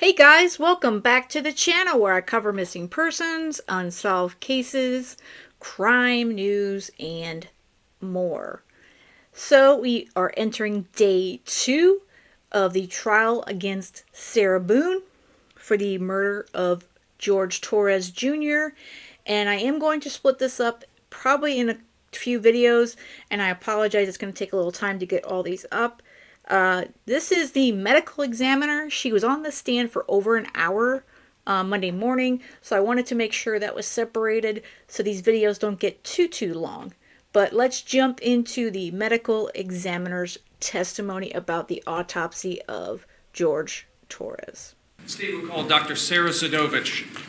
Hey guys, welcome back to the channel where I cover missing persons, unsolved cases, crime news, and more. So we are entering day 2 of the trial against Sara Boone for the murder of Jorge Torres Jr. And I am going to split this up probably in a few videos, and I apologize, it's going to take a little time to get all these up. This is the medical examiner. She was on the stand for over an hour Monday morning, so I wanted to make sure that was separated so these videos don't get too long. But let's jump into the medical examiner's testimony about the autopsy of Jorge Torres. State will call Dr. Sara Zydowicz.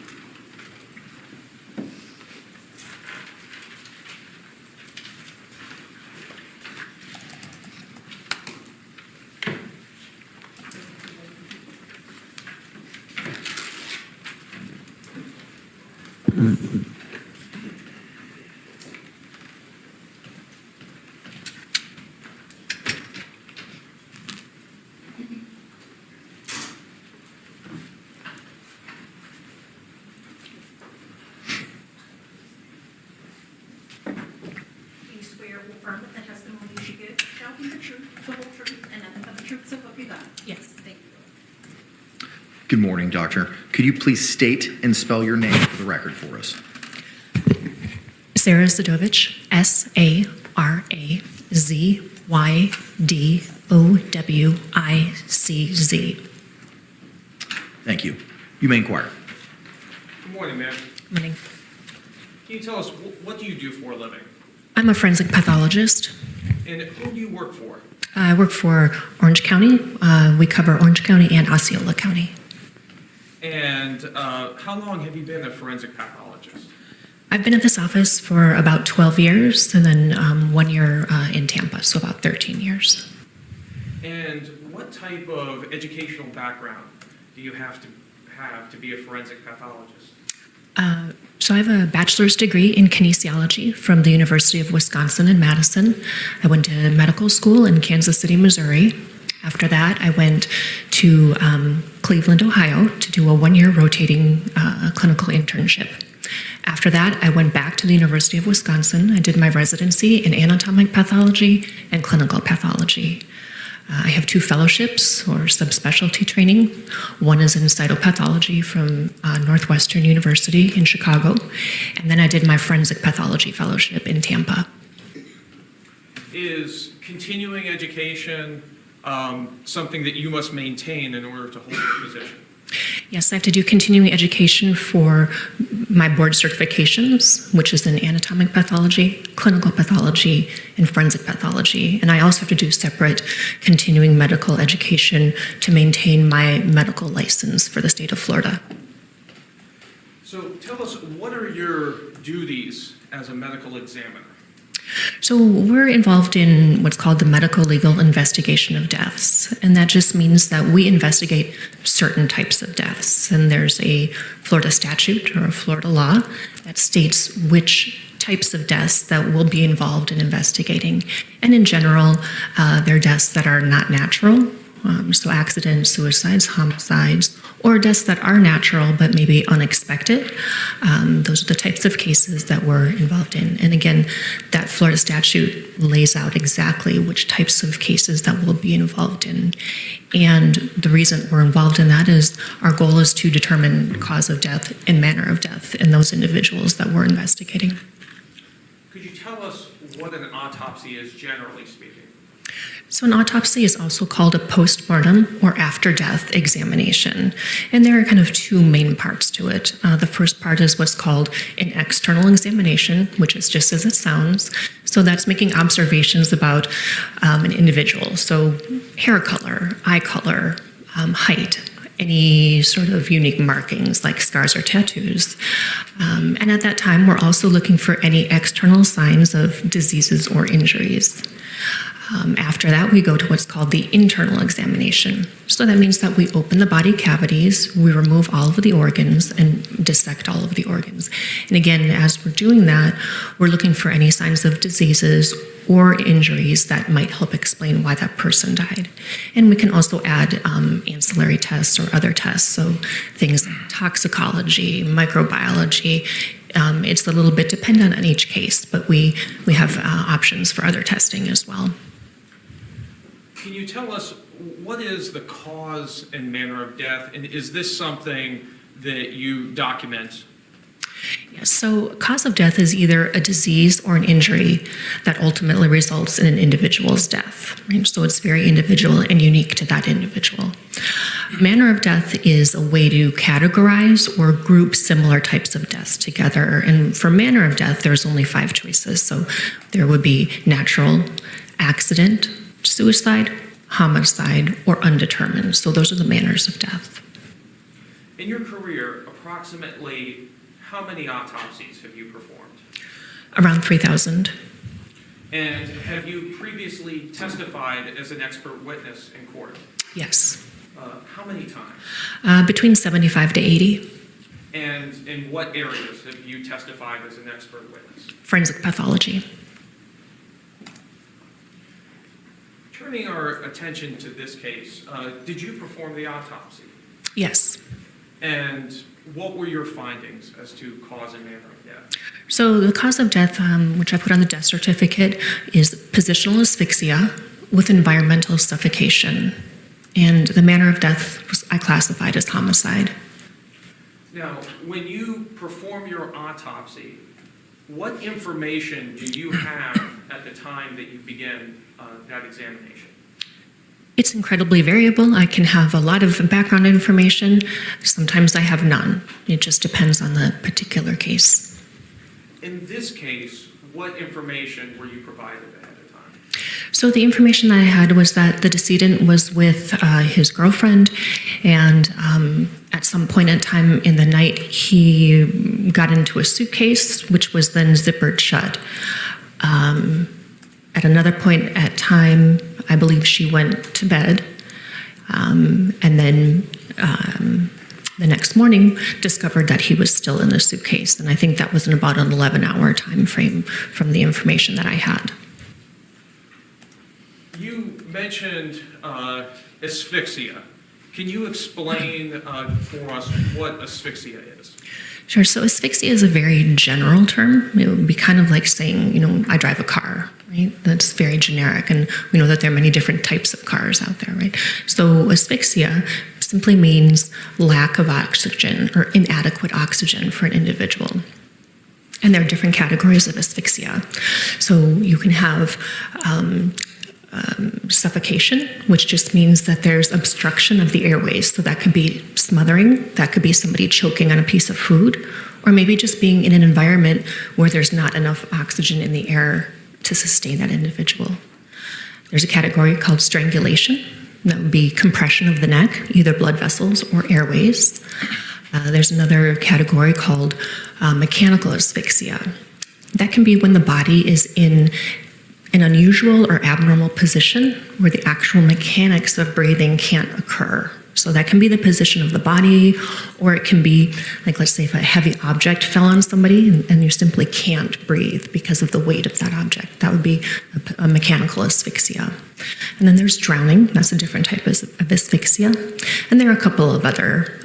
Affirm that the testimony you should give shall be the truth, the whole truth, and nothing but the truth, so help you God. Yes, thank you. Good morning, doctor. Could you please state and spell your name for the record for us? Sara Zydowicz, Sarazydowicz. Thank you. You may inquire. Good morning, ma'am. Morning. Can you tell us, what do you do for a living? I'm a forensic pathologist. And who do you work for? I work for Orange County. We cover Orange County and Osceola County. And how long have you been a forensic pathologist? I've been at this office for about 12 years, and then 1 year in Tampa, so about 13 years. And what type of educational background do you have to be a forensic pathologist? So I have a bachelor's degree in kinesiology from the University of Wisconsin in Madison. I went to medical school in Kansas City, Missouri. After that, I went to Cleveland, Ohio to do a 1 year rotating clinical internship. After that, I went back to the University of Wisconsin. I did my residency in anatomic pathology and clinical pathology. I have 2 fellowships or subspecialty training. One is in cytopathology from Northwestern University in Chicago, and then I did my forensic pathology fellowship in Tampa. Is continuing education something that you must maintain in order to hold your position? Yes, I have to do continuing education for my board certifications, which is in anatomic pathology, clinical pathology, and forensic pathology. And I also have to do separate continuing medical education to maintain my medical license for the state of Florida. So tell us, what are your duties as a medical examiner? So we're involved in what's called the medical legal investigation of deaths. And that just means that we investigate certain types of deaths. And there's a Florida statute or a Florida law that states which types of deaths that we'll be involved in investigating. And in general, they're deaths that are not natural. So accidents, suicides, homicides, or deaths that are natural but maybe unexpected. Those are the types of cases that we're involved in. And again, that Florida statute lays out exactly which types of cases that we'll be involved in. And the reason we're involved in that is our goal is to determine cause of death and manner of death in those individuals that we're investigating. Could you tell us what an autopsy is, generally speaking? So an autopsy is also called a postmortem or after-death examination. And there are kind of 2 main parts to it. The first part is what's called an external examination, which is just as it sounds. So that's making observations about an individual. So hair color, eye color, height, any sort of unique markings like scars or tattoos. And at that time, we're also looking for any external signs of diseases or injuries. After that, we go to what's called the internal examination. So that means that we open the body cavities, we remove all of the organs, and dissect all of the organs. And again, as we're doing that, we're looking for any signs of diseases or injuries that might help explain why that person died. And we can also add ancillary tests or other tests, so things like toxicology, microbiology. It's a little bit dependent on each case, but we have options for other testing as well. Can you tell us what is the cause and manner of death, and is this something that you document? Yes, so cause of death is either a disease or an injury that ultimately results in an individual's death. Right? So it's very individual and unique to that individual. Manner of death is a way to categorize or group similar types of deaths together. And for manner of death, there's only 5 choices. So there would be natural, accident, suicide, homicide, or undetermined. So those are the manners of death. In your career, approximately how many autopsies have you performed? Around 3,000. And have you previously testified as an expert witness in court? Yes. How many times? Between 75 to 80. And in what areas have you testified as an expert witness? Forensic pathology. Turning our attention to this case, did you perform the autopsy? Yes. And what were your findings as to cause and manner of death? So the cause of death, which I put on the death certificate, is positional asphyxia with environmental suffocation. And the manner of death I classified as homicide. Now, when you perform your autopsy, what information do you have at the time that you begin that examination? It's incredibly variable. I can have a lot of background information. Sometimes I have none. It just depends on the particular case. In this case, what information were you provided ahead of time? So the information that I had was that the decedent was with his girlfriend, and at some point in time in the night, he got into a suitcase, which was then zippered shut. At another point at time, I believe she went to bed, and then the next morning discovered that he was still in the suitcase. And I think that was in about an 11-hour time frame from the information that I had. You mentioned asphyxia. Can you explain for us what asphyxia is? Sure. So asphyxia is a very general term. It would be kind of like saying, I drive a car, right? That's very generic. And we know that there are many different types of cars out there, right? So asphyxia simply means lack of oxygen or inadequate oxygen for an individual. And there are different categories of asphyxia. So you can have suffocation, which just means that there's obstruction of the airways. So that could be smothering, that could be somebody choking on a piece of food, or maybe just being in an environment where there's not enough oxygen in the air to sustain that individual. There's a category called strangulation. That would be compression of the neck, either blood vessels or airways. There's another category called mechanical asphyxia. That can be when the body is in an unusual or abnormal position where the actual mechanics of breathing can't occur. So that can be the position of the body, or it can be, like, let's say if a heavy object fell on somebody and you simply can't breathe because of the weight of that object. That would be a mechanical asphyxia. And then there's drowning. That's a different type of asphyxia. And there are a couple of other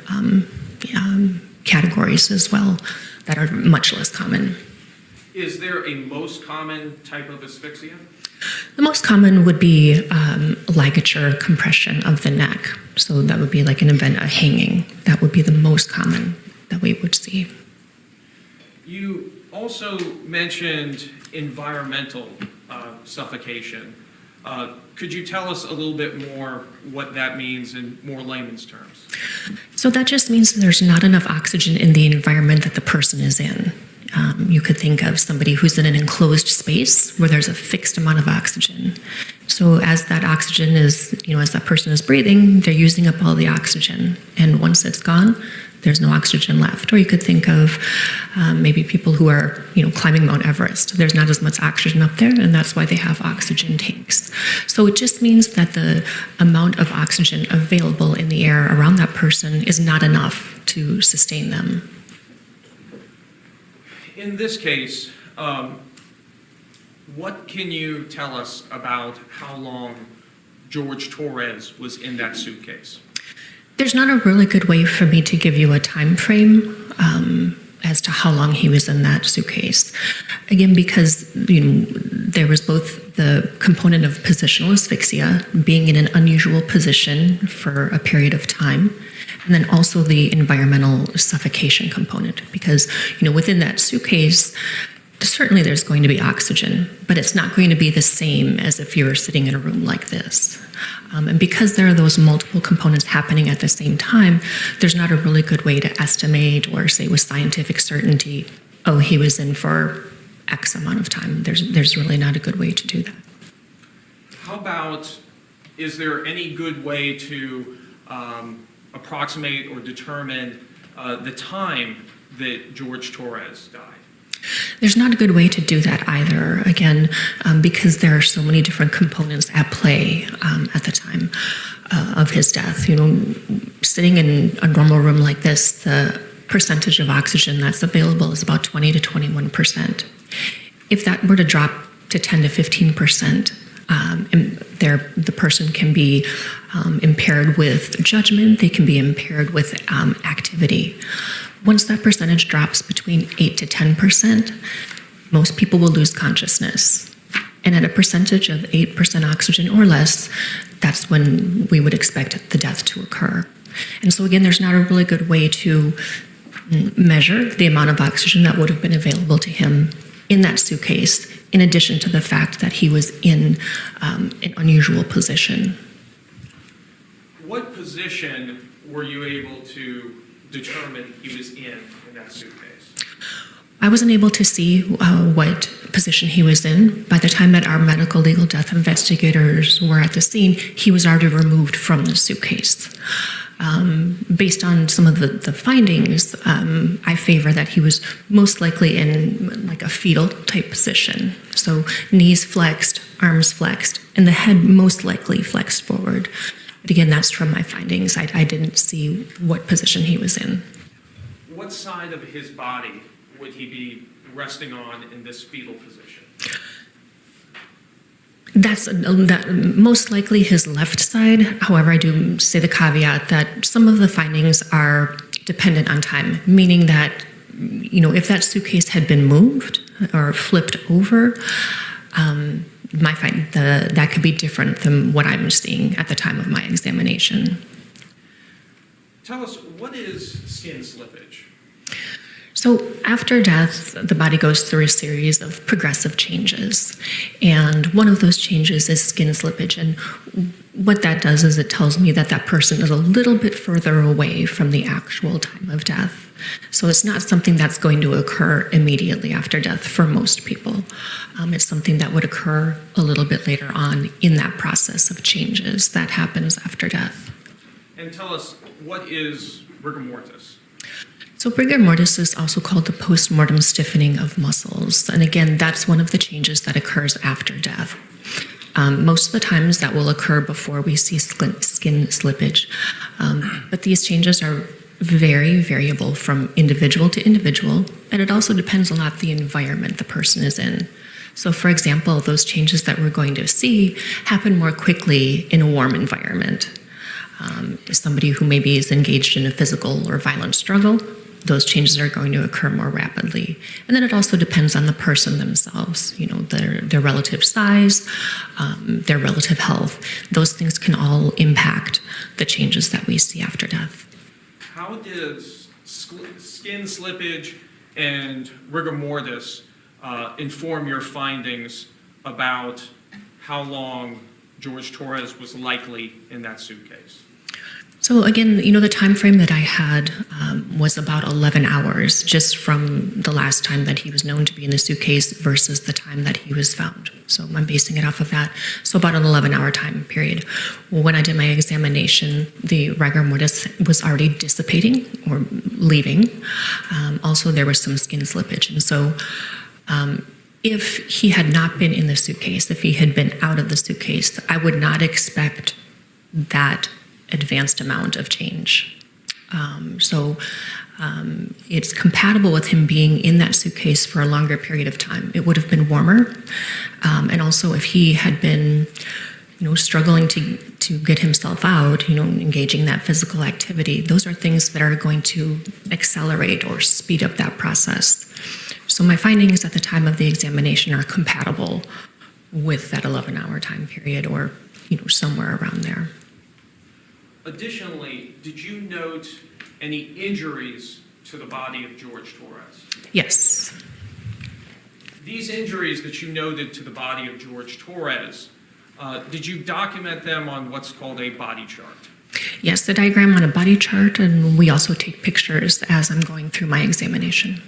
categories as well that are much less common. Is there a most common type of asphyxia? The most common would be ligature compression of the neck. So that would be like an event, a hanging. That would be the most common that we would see. You also mentioned environmental suffocation. Could you tell us a little bit more what that means in more layman's terms? So that just means there's not enough oxygen in the environment that the person is in. You could think of somebody who's in an enclosed space where there's a fixed amount of oxygen. So as that oxygen is, as that person is breathing, they're using up all the oxygen. And once it's gone, there's no oxygen left. Or you could think of maybe people who are, climbing Mount Everest. There's not as much oxygen up there, and that's why they have oxygen tanks. So it just means that the amount of oxygen available in the air around that person is not enough to sustain them. In this case, what can you tell us about how long Jorge Torres was in that suitcase? There's not a really good way for me to give you a time frame as to how long he was in that suitcase. Again, because there was both the component of positional asphyxia, being in an unusual position for a period of time, and then also the environmental suffocation component. Because within that suitcase, certainly there's going to be oxygen, but it's not going to be the same as if you were sitting in a room like this. And because there are those multiple components happening at the same time, there's not a really good way to estimate or say with scientific certainty, oh, he was in for X amount of time. There's really not a good way to do that. How about, is there any good way to approximate or determine the time that Jorge Torres died? There's not a good way to do that either, again, because there are so many different components at play at the time of his death. Sitting in a normal room like this, the percentage of oxygen that's available is about 20 to 21%. If that were to drop to 10 to 15%, the person can be impaired with judgment, they can be impaired with activity. Once that percentage drops between 8 to 10%, most people will lose consciousness. And at a percentage of 8% oxygen or less, that's when we would expect the death to occur. And so again, there's not a really good way to measure the amount of oxygen that would have been available to him in that suitcase, in addition to the fact that he was in an unusual position. What position were you able to determine he was in that suitcase? I wasn't able to see what position he was in. By the time that our medical legal death investigators were at the scene, he was already removed from the suitcase. Based on some of the findings, I favor that he was most likely in like a fetal type position. So knees flexed, arms flexed, and the head most likely flexed forward. But again, that's from my findings. I didn't see what position he was in. What side of his body would he be resting on in this fetal position? That's most likely his left side. However, I do say the caveat that some of the findings are dependent on time, meaning that, if that suitcase had been moved or flipped over, that could be different than what I'm seeing at the time of my examination. Tell us, what is skin slippage? So after death, the body goes through a series of progressive changes. And one of those changes is skin slippage. And what that does is it tells me that that person is a little bit further away from the actual time of death. So it's not something that's going to occur immediately after death for most people. It's something that would occur a little bit later on in that process of changes that happens after death. And tell us, what is rigor mortis? So rigor mortis is also called the post-mortem stiffening of muscles. And again, that's one of the changes that occurs after death. Most of the times that will occur before we see skin slippage. But these changes are very variable from individual to individual, and it also depends a lot the environment the person is in. So for example, those changes that we're going to see happen more quickly in a warm environment. Somebody who maybe is engaged in a physical or violent struggle, those changes are going to occur more rapidly. And then it also depends on the person themselves, their relative size, their relative health. Those things can all impact the changes that we see after death. How does skin slippage and rigor mortis inform your findings about how long Jorge Torres was likely in that suitcase? So again, the time frame that I had was about 11 hours, just from the last time that he was known to be in the suitcase versus the time that he was found. So I'm basing it off of that. So about an 11-hour time period. When I did my examination, the rigor mortis was already dissipating or leaving. Also, there was some skin slippage. And so if he had not been in the suitcase, if he had been out of the suitcase, I would not expect that advanced amount of change. It's compatible with him being in that suitcase for a longer period of time. It would have been warmer. And also if he had been, struggling to get himself out, engaging in that physical activity, those are things that are going to accelerate or speed up that process. So my findings at the time of the examination are compatible with that 11-hour time period or, somewhere around there. Additionally, did you note any injuries to the body of George Torres? Yes. These injuries that you noted to the body of George Torres, did you document them on what's called a body chart? Yes, the diagram on a body chart, and we also take pictures as I'm going through my examination.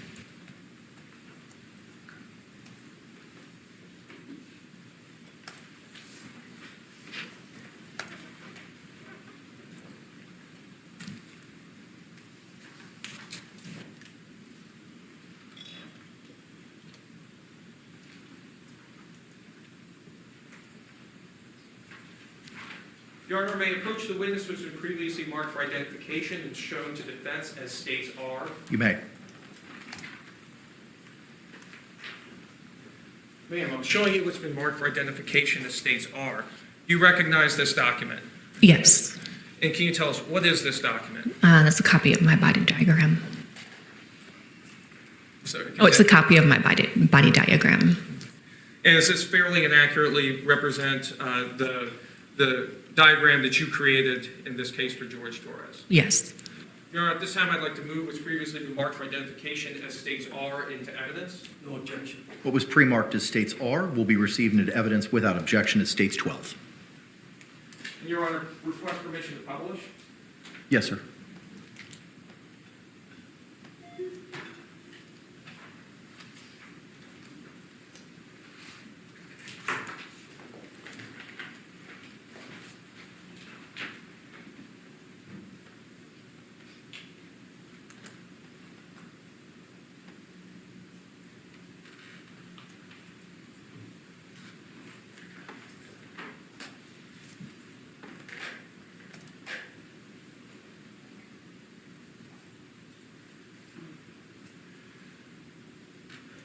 Your Honor, may approach the witness which has been previously marked for identification and shown to defense as states are. You may. Ma'am, I'm showing you what's been marked for identification as states are. You recognize this document? Yes. And can you tell us, what is this document? That's a copy of my body diagram. It's a copy of my body diagram. And does this fairly and accurately represent the diagram that you created in this case for George Torres? Yes. Your Honor, at this time I'd like to move what's previously been marked for identification as states are into evidence. No objection. What was pre-marked as states R will be received into evidence without objection as states 12. And Your Honor, request permission to publish. Yes, sir.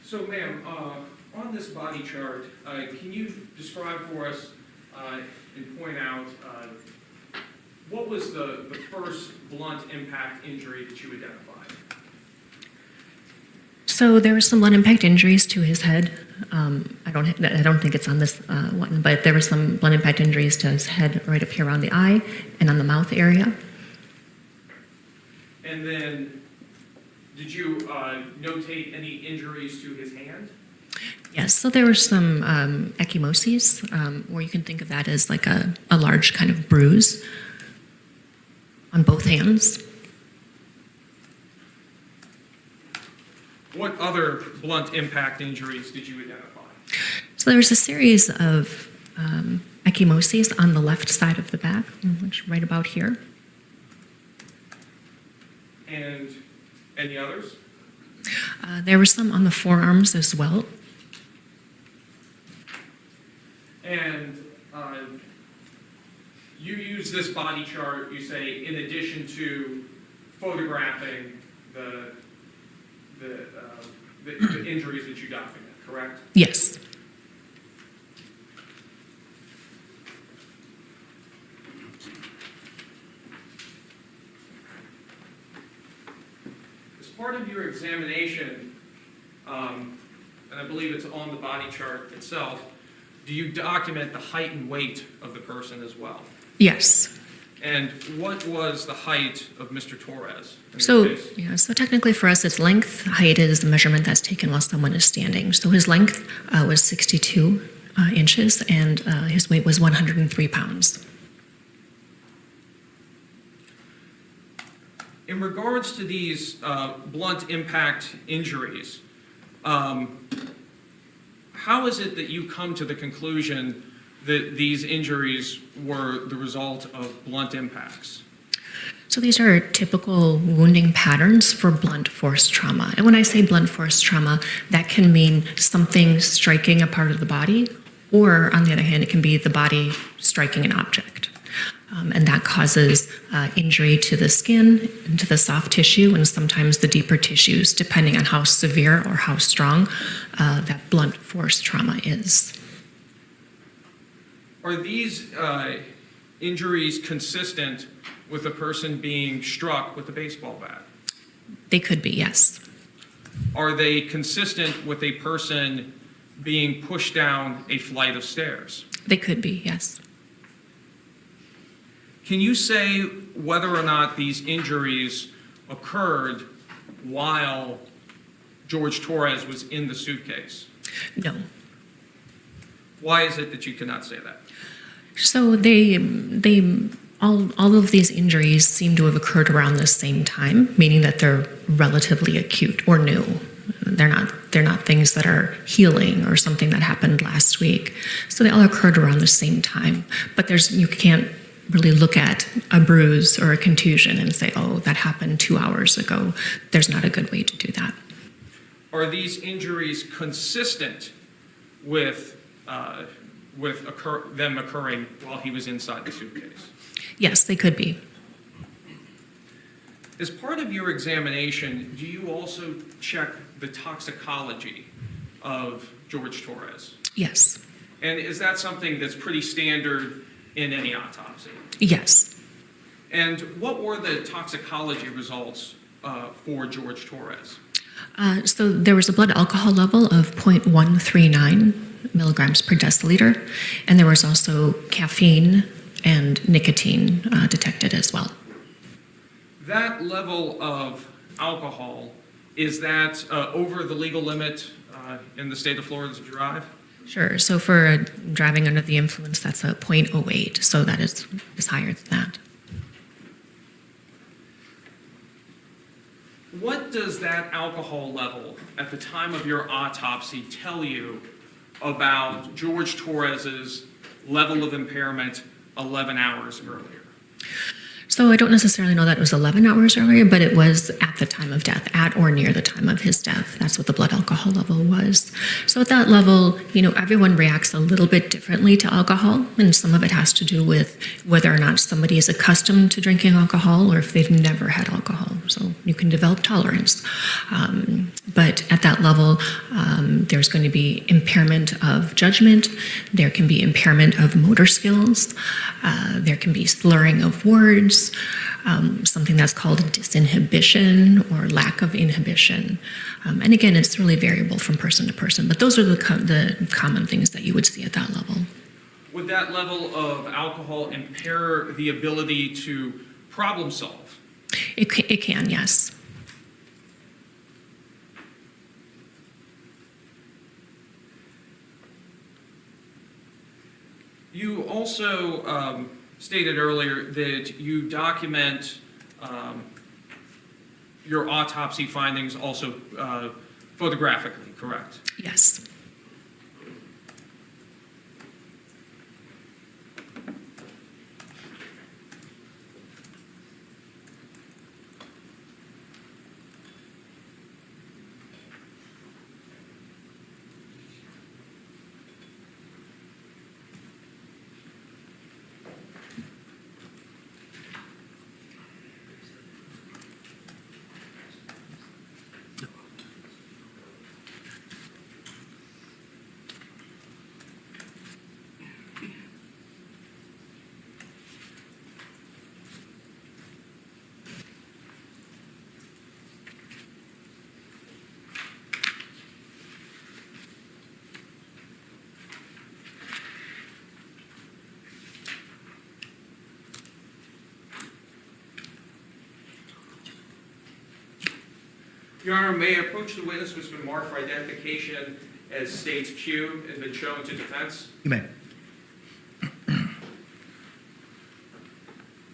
So, ma'am, on this body chart, can you describe for us and point out what was the first blunt impact injury that you identified? So there were some blunt impact injuries to his head. I don't think it's on this one, but there were some blunt impact injuries to his head right up here around the eye and on the mouth area. And then, did you notate any injuries to his hand? Yes, so there were some ecchymoses, or you can think of that as like a large kind of bruise on both hands. What other blunt impact injuries did you identify? So there was a series of ecchymoses on the left side of the back, which right about here. And any others? There were some on the forearms as well. And you use this body chart, you say, in addition to photographing the injuries that you document, correct? Yes. As part of your examination, and I believe it's on the body chart itself, do you document the height and weight of the person as well? Yes. And what was the height of Mr. Torres in this So, case? yeah, so technically for us, it's length. Height is the measurement that's taken while someone is standing. So his length was 62 inches, and his weight was 103 pounds. In regards to these blunt impact injuries, how is it that you come to the conclusion that these injuries were the result of blunt impacts? So these are typical wounding patterns for blunt force trauma. And when I say blunt force trauma, that can mean something striking a part of the body, or on the other hand, it can be the body striking an object. And that causes injury to the skin, to the soft tissue, and sometimes the deeper tissues, depending on how severe or how strong that blunt force trauma is. Are these injuries consistent with a person being struck with a baseball bat? They could be, yes. Are they consistent with a person being pushed down a flight of stairs? They could be, yes. Can you say whether or not these injuries occurred while George Torres was in the suitcase? No. Why is it that you cannot say that? So all of these injuries seem to have occurred around the same time, meaning that they're relatively acute or new. They're not things that are healing or something that happened last week. So they all occurred around the same time. But you can't really look at a bruise or a contusion and say, oh, that happened 2 hours ago. There's not a good way to do that. Are these injuries consistent with them occurring while he was inside the suitcase? Yes, they could be. As part of your examination, do you also check the toxicology of George Torres? Yes. And is that something that's pretty standard in any autopsy? Yes. And what were the toxicology results for George Torres? So there was a blood alcohol level of 0.139 milligrams per deciliter, and there was also caffeine and nicotine detected as well. That level of alcohol, is that over the legal limit in the state of Florida to drive? Sure. So for driving under the influence, that's a 0.08. So that is higher than that. What does that alcohol level at the time of your autopsy tell you about George Torres's level of impairment 11 hours earlier? So I don't necessarily know that it was 11 hours earlier, but it was at the time of death, at or near the time of his death. That's what the blood alcohol level was. So at that level, everyone reacts a little bit differently to alcohol, and some of it has to do with whether or not somebody is accustomed to drinking alcohol or if they've never had alcohol. So you can develop tolerance. But at that level, there's going to be impairment of judgment. There can be impairment of motor skills. There can be slurring of words. Something that's called disinhibition or lack of inhibition. And again, it's really variable from person to person, but those are the common things that you would see at that level. Would that level of alcohol impair the ability to problem solve? It can, yes. You also stated earlier that you document your autopsy findings also photographically, correct? Yes. Your Honor, may I approach the witness who's been marked for identification as States Q and been shown to defense? You may.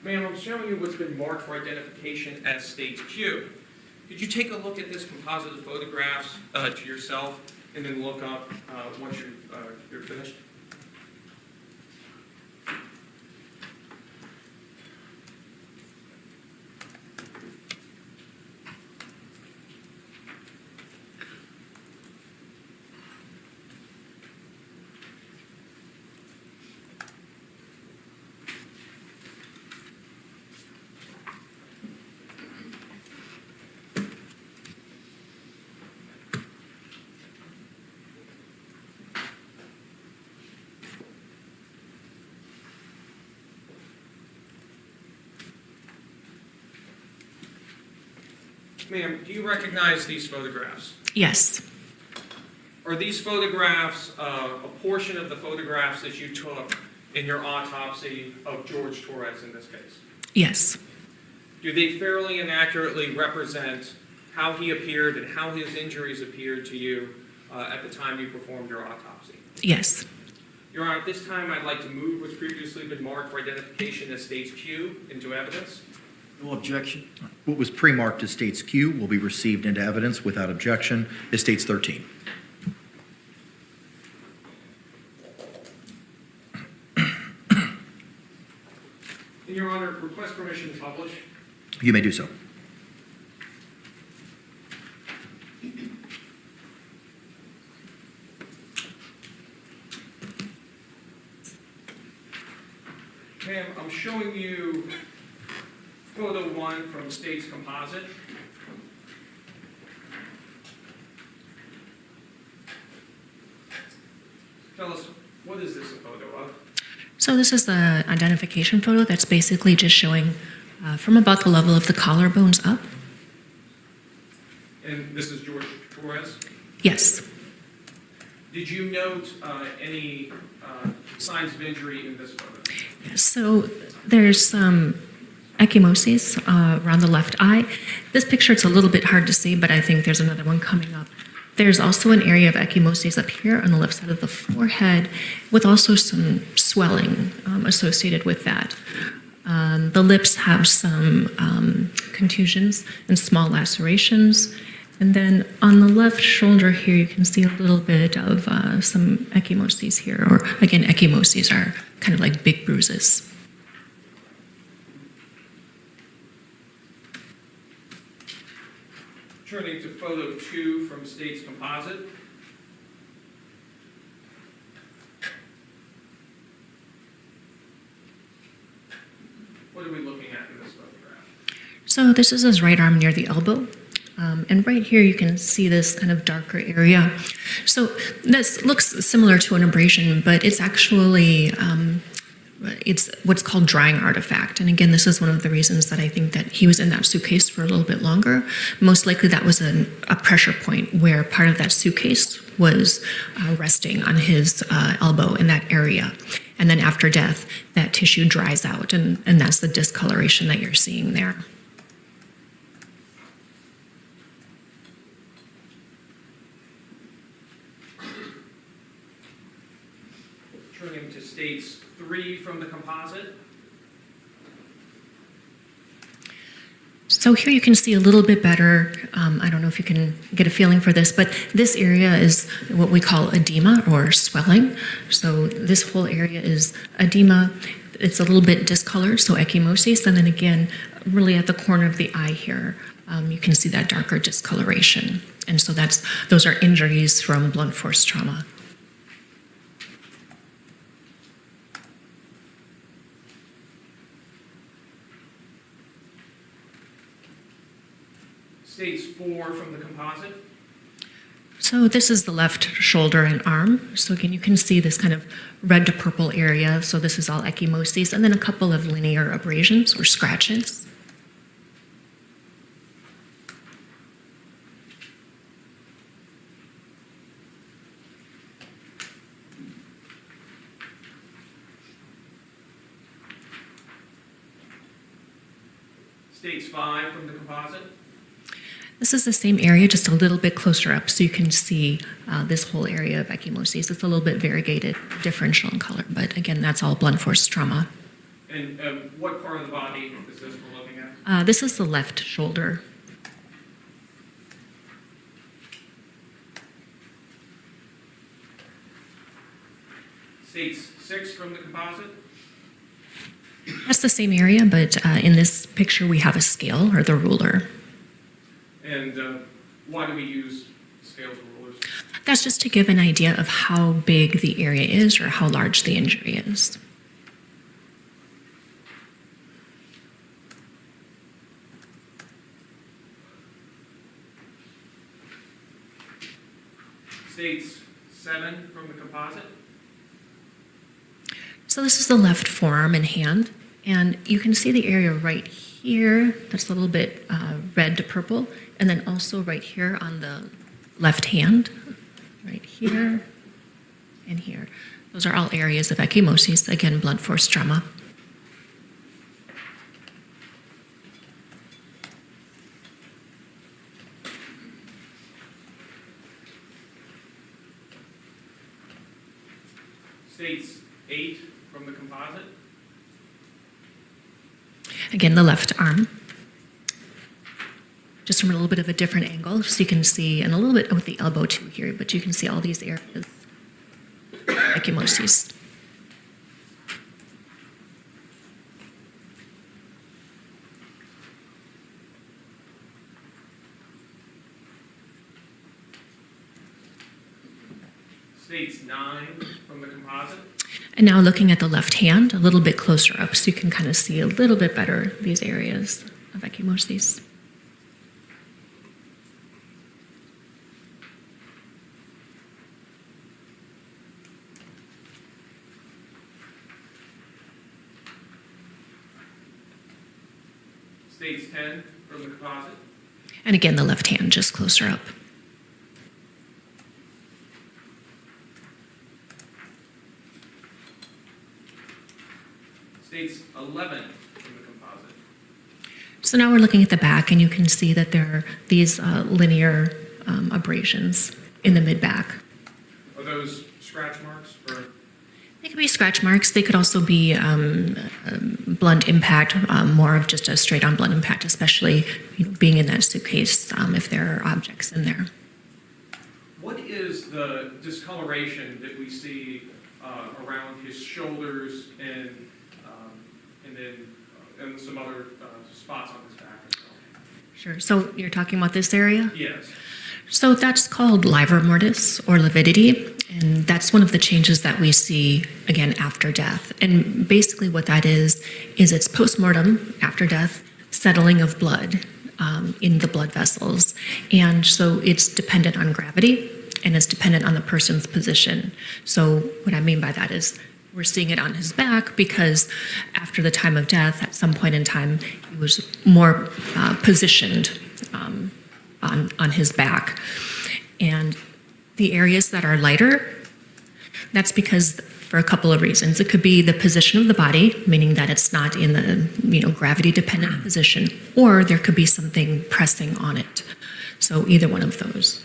Ma'am, I'm showing you what's been marked for identification as stage Q. Could you take a look at this composite of photographs to yourself and then look up once you're finished? Ma'am, do you recognize these photographs? Yes. Are these photographs a portion of the photographs that you took in your autopsy of Jorge Torres in this case? Yes. Do they fairly and accurately represent how he appeared and how his injuries appeared to you at the time you performed your autopsy? Yes. Your Honor, at this time I'd like to move what's previously been marked for identification as stage Q into evidence. No objection. What was pre-marked as states Q will be received into evidence without objection as states 13. And Your Honor, request permission to publish. You may do so. Ma'am, I'm showing you photo 1 from State's composite. Tell us, what is this a photo of? So this is the identification photo that's basically just showing from about the level of the collarbones up. And this is Jorge Torres. Yes. Did you note any signs of injury in this photo? So there's some ecchymoses around the left eye. This picture, it's a little bit hard to see, but I think there's another one coming up. There's also an area of ecchymoses up here on the left side of the forehead with also some swelling associated with that. The lips have some contusions and small lacerations. And then on the left shoulder here, you can see a little bit of some ecchymoses here. Or again, ecchymoses are kind of like big bruises. Turning to photo 2 from State's composite. What are we looking at in this photograph? So this is his right arm near the elbow. And right here you can see this kind of darker area. So this looks similar to an abrasion, but it's actually, it's what's called drying artifact. And again, this is one of the reasons that I think that he was in that suitcase for a little bit longer. Most likely that was a pressure point where part of that suitcase was resting on his elbow in that area. And then after death, that tissue dries out, and that's the discoloration that you're seeing there. Turning to States 3 from the composite. So here you can see a little bit better. I don't know if you can get a feeling for this, but this area is what we call edema or swelling. So this whole area is edema. It's a little bit discolored, so ecchymosis. And then again, really at the corner of the eye here, you can see that darker discoloration. And so those are injuries from blunt force trauma. States 4 from the composite. So this is the left shoulder and arm. So again, you can see this kind of red to purple area. So this is all ecchymosis, and then a couple of linear abrasions or scratches. States 5 from the composite. This is the same area, just a little bit closer up, so you can see this whole area of ecchymosis. It's a little bit variegated, differential in color, but again, that's all blunt force trauma. And what part of the body is this we're looking at? This is the left shoulder. States 6 from the composite. That's the same area, but in this picture we have a scale or the ruler. And why do we use scales or rulers? That's just to give an idea of how big the area is or how large the injury is. States 7 from the composite. So this is the left forearm and hand, and you can see the area right here that's a little bit red to purple, and then also right here on the left hand, right here and here. Those are all areas of ecchymosis, again, blunt force trauma. States 8 from the composite. Again, the left arm. Just from a little bit of a different angle, so you can see, and a little bit with the elbow too here, but you can see all these areas, ecchymosis. States 9 from the composite. And now looking at the left hand, a little bit closer up, so you can kind of see a little bit better these areas of ecchymosis. States 10 from the composite. And again, the left hand just closer up. States 11 from the composite. So now we're looking at the back, and you can see that there are these linear abrasions in the mid-back. Are those scratch marks for? They could be scratch marks. They could also be blunt impact, more of just a straight-on blunt impact, especially being in that suitcase if there are objects in there. What is the discoloration that we see around his shoulders and then and some other spots on his back as well? Sure. So you're talking about this area? Yes. So that's called livor mortis or lividity, and that's one of the changes that we see, again, after death. And basically what that is it's postmortem, after death, settling of blood in the blood vessels. And so it's dependent on gravity, and it's dependent on the person's position. So what I mean by that is we're seeing it on his back because after the time of death, at some point in time, he was more positioned on his back. And the areas that are lighter, that's because for a couple of reasons. It could be the position of the body, meaning that it's not in the gravity-dependent position, or there could be something pressing on it. So either one of those.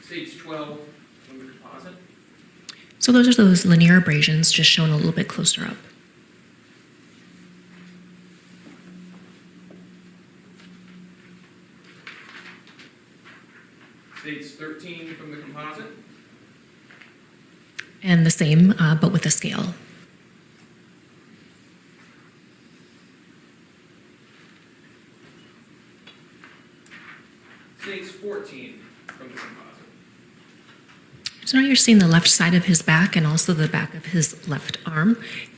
States 12 from the composite. So those are those linear abrasions just shown a little bit closer up. States 13 from the composite. And the same, but with a scale. States 14 from the composite. So now you're seeing the left side of his back and also the back of his left arm.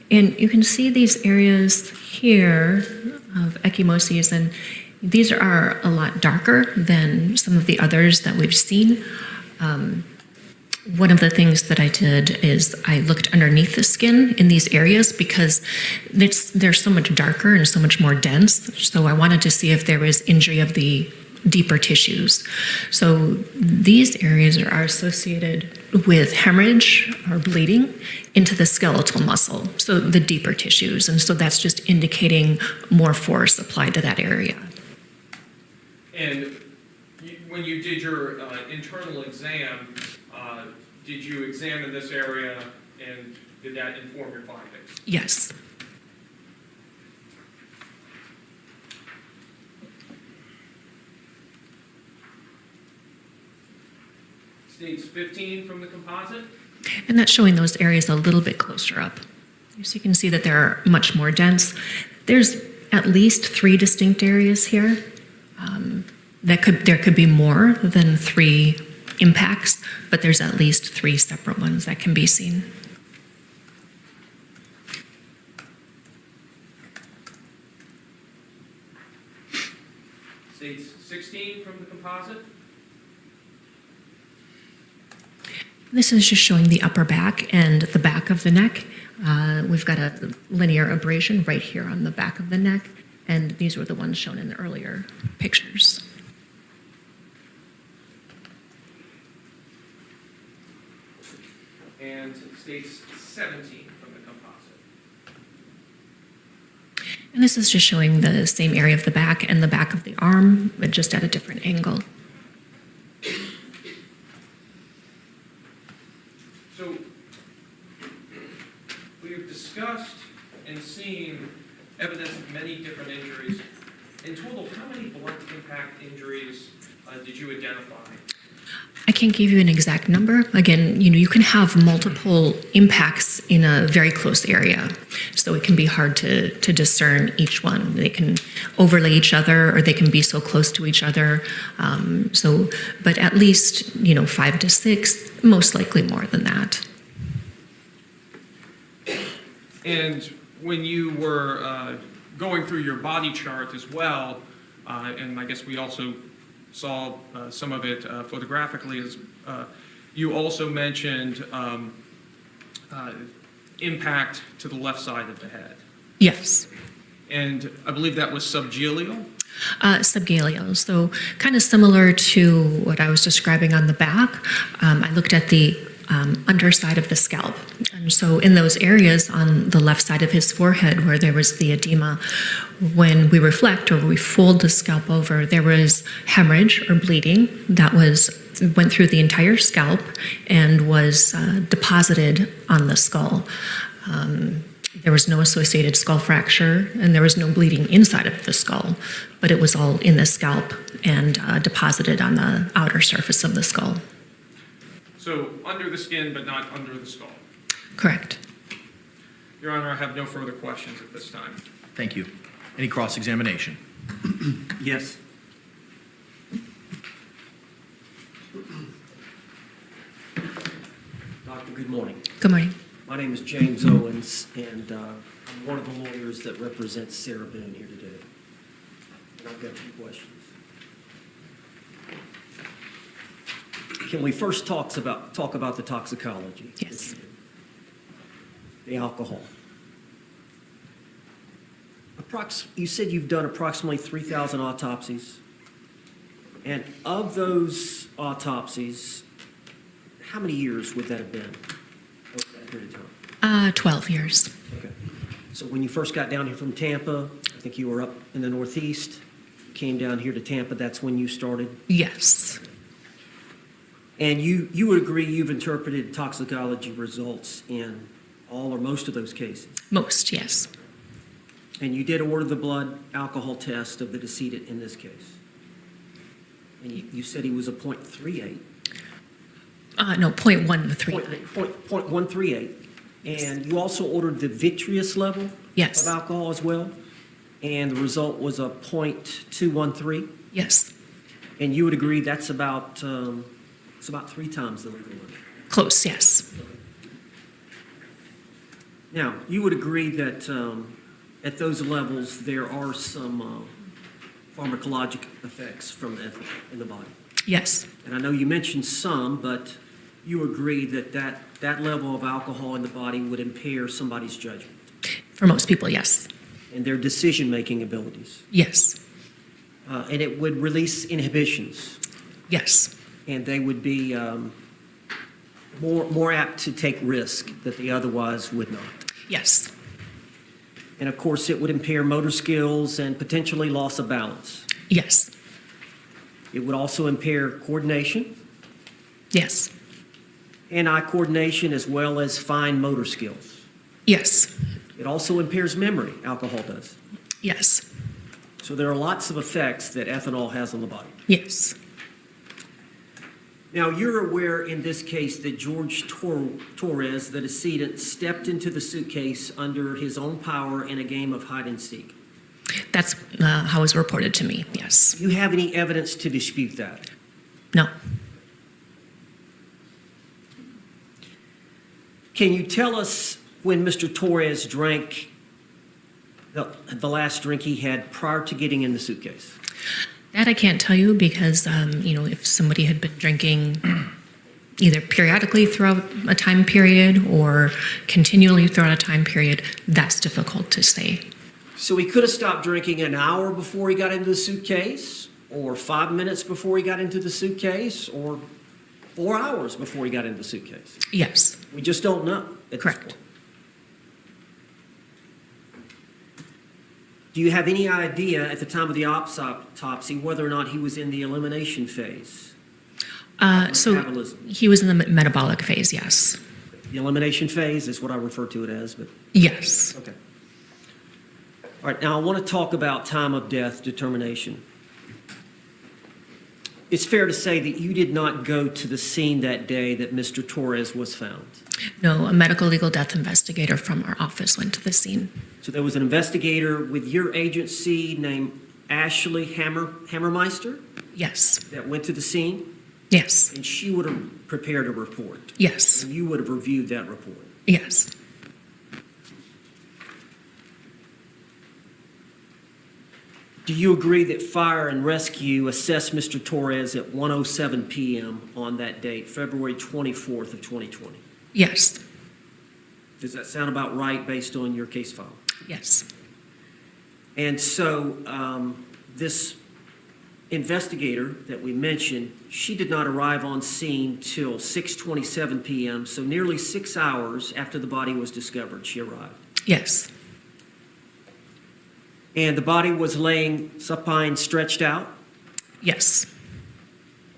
And you can see these areas here of ecchymosis, and these are a lot darker than some of the others that we've seen. One of the things that I did is I looked underneath the skin in these areas because they're so much darker and so much more dense. So I wanted to see if there was injury of the deeper tissues. So these areas are associated with hemorrhage or bleeding into the skeletal muscle, so the deeper tissues. And so that's just indicating more force applied to that area. And When you did your internal exam, did you examine this area and did that inform your findings? Yes. States 15 from the composite? And that's showing those areas a little bit closer up. So you can see that they're much more dense. There's at least 3 distinct areas here. There could be more than 3 impacts, but there's at least 3 separate ones that can be seen. States 16 from the composite? This is just showing the upper back and the back of the neck. We've got a linear abrasion right here on the back of the neck, and these were the ones shown in the earlier pictures. And states 17 from the composite. And this is just showing the same area of the back and the back of the arm, but just at a different angle. So we've discussed and seen evidence of many different injuries. In total, how many blunt impact injuries did you identify? I can't give you an exact number. Again, you can have multiple impacts in a very close area, so it can be hard to discern each one. They can overlay each other, or they can be so close to each other. But at least 5 to 6, most likely more than that. And when you were going through your body chart as well, and I guess we also saw some of it photographically, as you also mentioned impact to the left side of the head. Yes. And I believe that was subgaleal? Subgaleal, so kind of similar to what I was describing on the back. I looked at the underside of the scalp. And so in those areas on the left side of his forehead where there was the edema, when we reflect or we fold the scalp over, there was hemorrhage or bleeding that went through the entire scalp and was deposited on the skull. There was no associated skull fracture, and there was no bleeding inside of the skull, but it was all in the scalp and deposited on the outer surface of the skull. So under the skin, but not under the skull. Correct. Your Honor, I have no further questions at this time. Thank you. Any cross-examination? Yes. Doctor, good morning. Good morning. My name is James Owens, and I'm one of the lawyers that represents Sara Boone here today. And I've got a few questions. Can we first talk about the toxicology? Yes. The alcohol. You said you've done approximately 3,000 autopsies. And of those autopsies, how many years would that have been over that period of time? 12 years. Okay. So when you first got down here from Tampa, I think you were up in the Northeast, came down here to Tampa, that's when you started? Yes. And you would agree you've interpreted toxicology results in all or most of those cases? Most, yes. And you did order the blood alcohol test of the decedent in this case? And you said he was a .38? No, 0.138. 0.138. And you also ordered the vitreous level Yes. of alcohol as well? And the result was a .213? Yes. And you would agree that's about 3 times the legal limit? Close, yes. Now, you would agree that at those levels, there are some pharmacologic effects from ethanol in the body. Yes. And I know you mentioned some, but you agree that level of alcohol in the body would impair somebody's judgment For most people, yes. and their decision-making abilities. Yes. And it would release inhibitions, Yes. and they would be more apt to take risk that they otherwise would not. Yes. And of course, it would impair motor skills and potentially loss of balance. Yes. It would also impair coordination, Yes. hand-eye coordination, as well as fine motor skills. Yes. It also impairs memory, alcohol does. Yes. So there are lots of effects that ethanol has on the body. Yes. Now, you're aware in this case that Jorge Torres, the decedent, stepped into the suitcase under his own power in a game of hide and seek. That's how it was reported to me. Yes. Do you have any evidence to dispute that? No. Can you tell us when Mr. Torres drank the last drink he had prior to getting in the suitcase? That I can't tell you because, if somebody had been drinking either periodically throughout a time period or continually throughout a time period, that's difficult to say. So he could have stopped drinking an hour before he got into the suitcase, or 5 minutes before he got into the suitcase, or 4 hours before he got into the suitcase. Yes. We just don't know at this Correct. point. Do you have any idea at the time of the autopsy whether or not he was in the elimination phase? So Metabolism. he was in the metabolic phase, yes. The elimination phase is what I refer to it as, but Yes. okay. All right, now I want to talk about time of death determination. It's fair to say that you did not go to the scene that day that Mr. Torres was found. No, a medical legal death investigator from our office went to the scene. So there was an investigator with your agency named Ashley Hammermeister Yes. that went to the scene, Yes. and she would have prepared a report. Yes. And you would have reviewed that report. Yes. Do you agree that Fire and Rescue assessed Mr. Torres at 1:07 p.m. on that date, February 24th of 2020? Yes. Does that sound about right based on your case file? Yes. And so this investigator that we mentioned, she did not arrive on scene till 6:27 p.m., so nearly 6 hours after the body was discovered, she arrived. Yes. And the body was laying supine, stretched out Yes.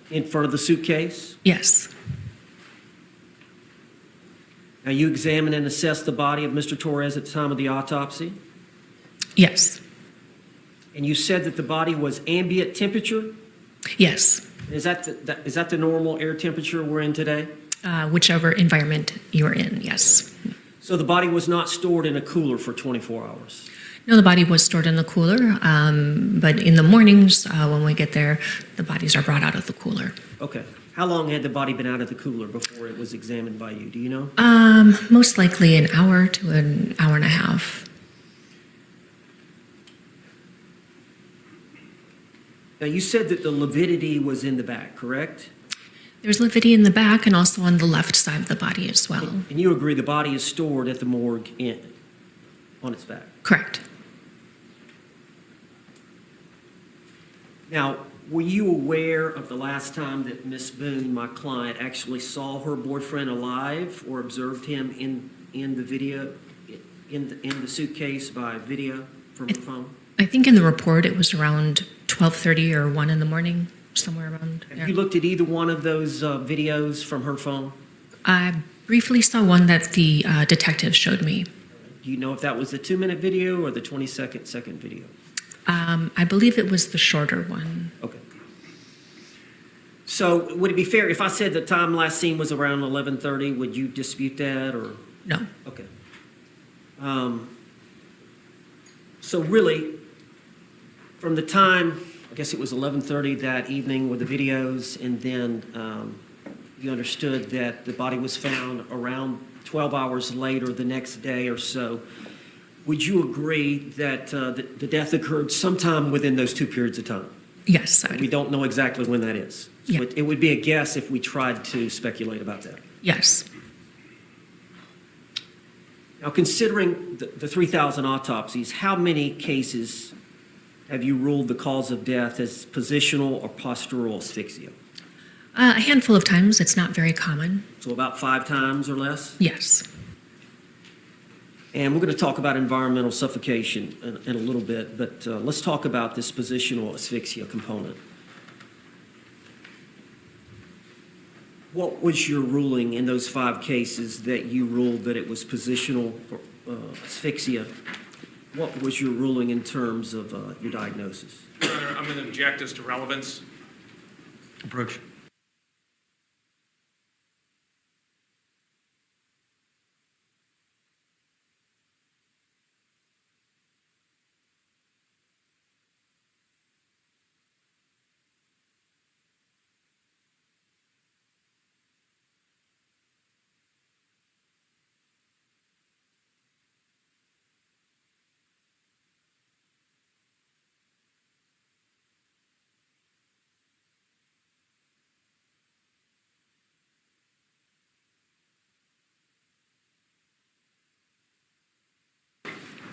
in front of the suitcase. Yes. Now, you examined and assessed the body of Mr. Torres at the time of the autopsy, Yes. and you said that the body was ambient temperature. Yes. Is that the normal air temperature we're in today? Whichever environment you're in, yes. So the body was not stored in a cooler for 24 hours. No, the body was stored in the cooler, but in the mornings when we get there, the bodies are brought out of the cooler. Okay. How long had the body been out of the cooler before it was examined by you? Do you know? Most likely an hour to an hour and a half. Now, you said that the lividity was in the back, correct? There's lividity in the back and also on the left side of the body as well. And you agree the body is stored at the morgue on its back? Correct. Now, were you aware of the last time that Miss Boone, my client, actually saw her boyfriend alive or observed him in the video, in the suitcase by video from her phone? I think in the report it was around 12:30 or 1 in the morning, somewhere around there. Have you looked at either one of those videos from her phone? I briefly saw one that the detective showed me. Do you know if that was the 2-minute video or the 20-second video? I believe it was the shorter one. Okay. So would it be fair if I said the time last seen was around 11:30? Would you dispute that or? No. Okay. So really, from the time, I guess it was 11:30 that evening with the videos, and then you understood that the body was found around 12 hours later the next day or so. Would you agree that the death occurred sometime within those 2 periods of time? Yes. We don't know exactly when that is. So Yeah. it would be a guess if we tried to speculate about that. Yes. Now, considering the 3,000 autopsies, how many cases have you ruled the cause of death as positional or postural asphyxia? A handful of times. It's not very common. So about 5 times or less? Yes. And we're going to talk about environmental suffocation in a little bit, but let's talk about this positional asphyxia component. What was your ruling in those 5 cases that you ruled that it was positional asphyxia? What was your ruling in terms of your diagnosis? Your Honor, I'm going to object as to relevance. Approach.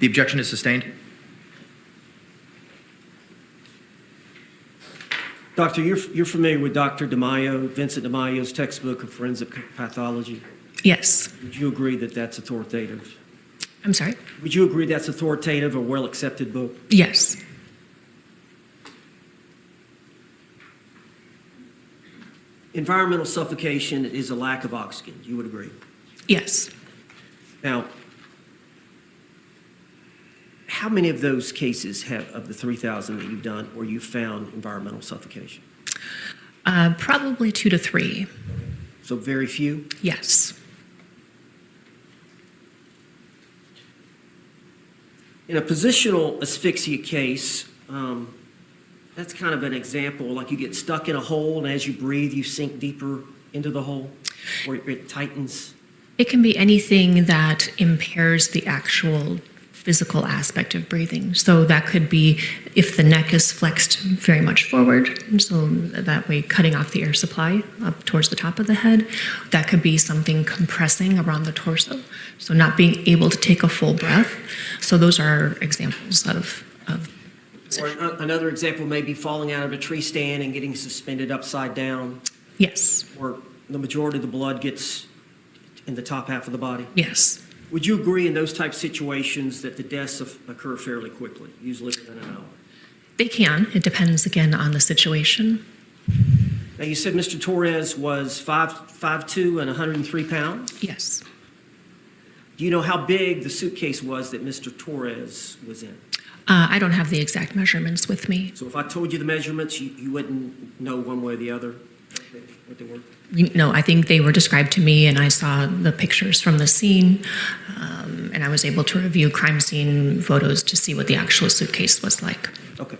The objection is sustained. Doctor, you're familiar with Dr. DeMaio, Vincent DeMaio's textbook of forensic pathology. Yes. Would you agree that that's authoritative? I'm sorry? Would you agree that's authoritative, a well-accepted book? Yes. Environmental suffocation is a lack of oxygen. You would agree? Yes. Now, how many of those cases of the 3,000 that you've done where you found environmental suffocation? Probably 2 to 3. So very few? Yes. In a positional asphyxia case, that's kind of an example, like you get stuck in a hole and as you breathe, you sink deeper into the hole, or it tightens. It can be anything that impairs the actual physical aspect of breathing. So that could be if the neck is flexed very much forward, so that way cutting off the air supply up towards the top of the head. That could be something compressing around the torso, so not being able to take a full breath. So those are examples of Or another example may be falling out of a tree stand and getting suspended upside down, yes, where the majority of the blood gets in the top half of the body. yes. Would you agree in those type situations that the deaths occur fairly quickly, usually within an hour? They can. It depends, again, on the situation. Now, you said Mr. Torres was 5'2" and 103 pounds. Yes. Do you know how big the suitcase was that Mr. Torres was in? I don't have the exact measurements with me. So if I told you the measurements, you wouldn't know one way or the other what they were? No, I think they were described to me, and I saw the pictures from the scene, and I was able to review crime scene photos to see what the actual suitcase was like. Okay.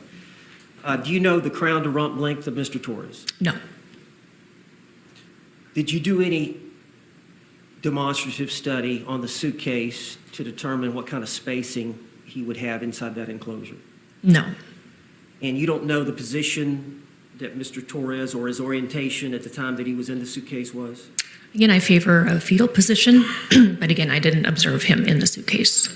Do you know the crown to rump length of Mr. Torres? No. Did you do any demonstrative study on the suitcase to determine what kind of spacing he would have inside that enclosure? No. And you don't know the position that Mr. Torres or his orientation at the time that he was in the suitcase was? Again, I favor a fetal position, but again, I didn't observe him in the suitcase.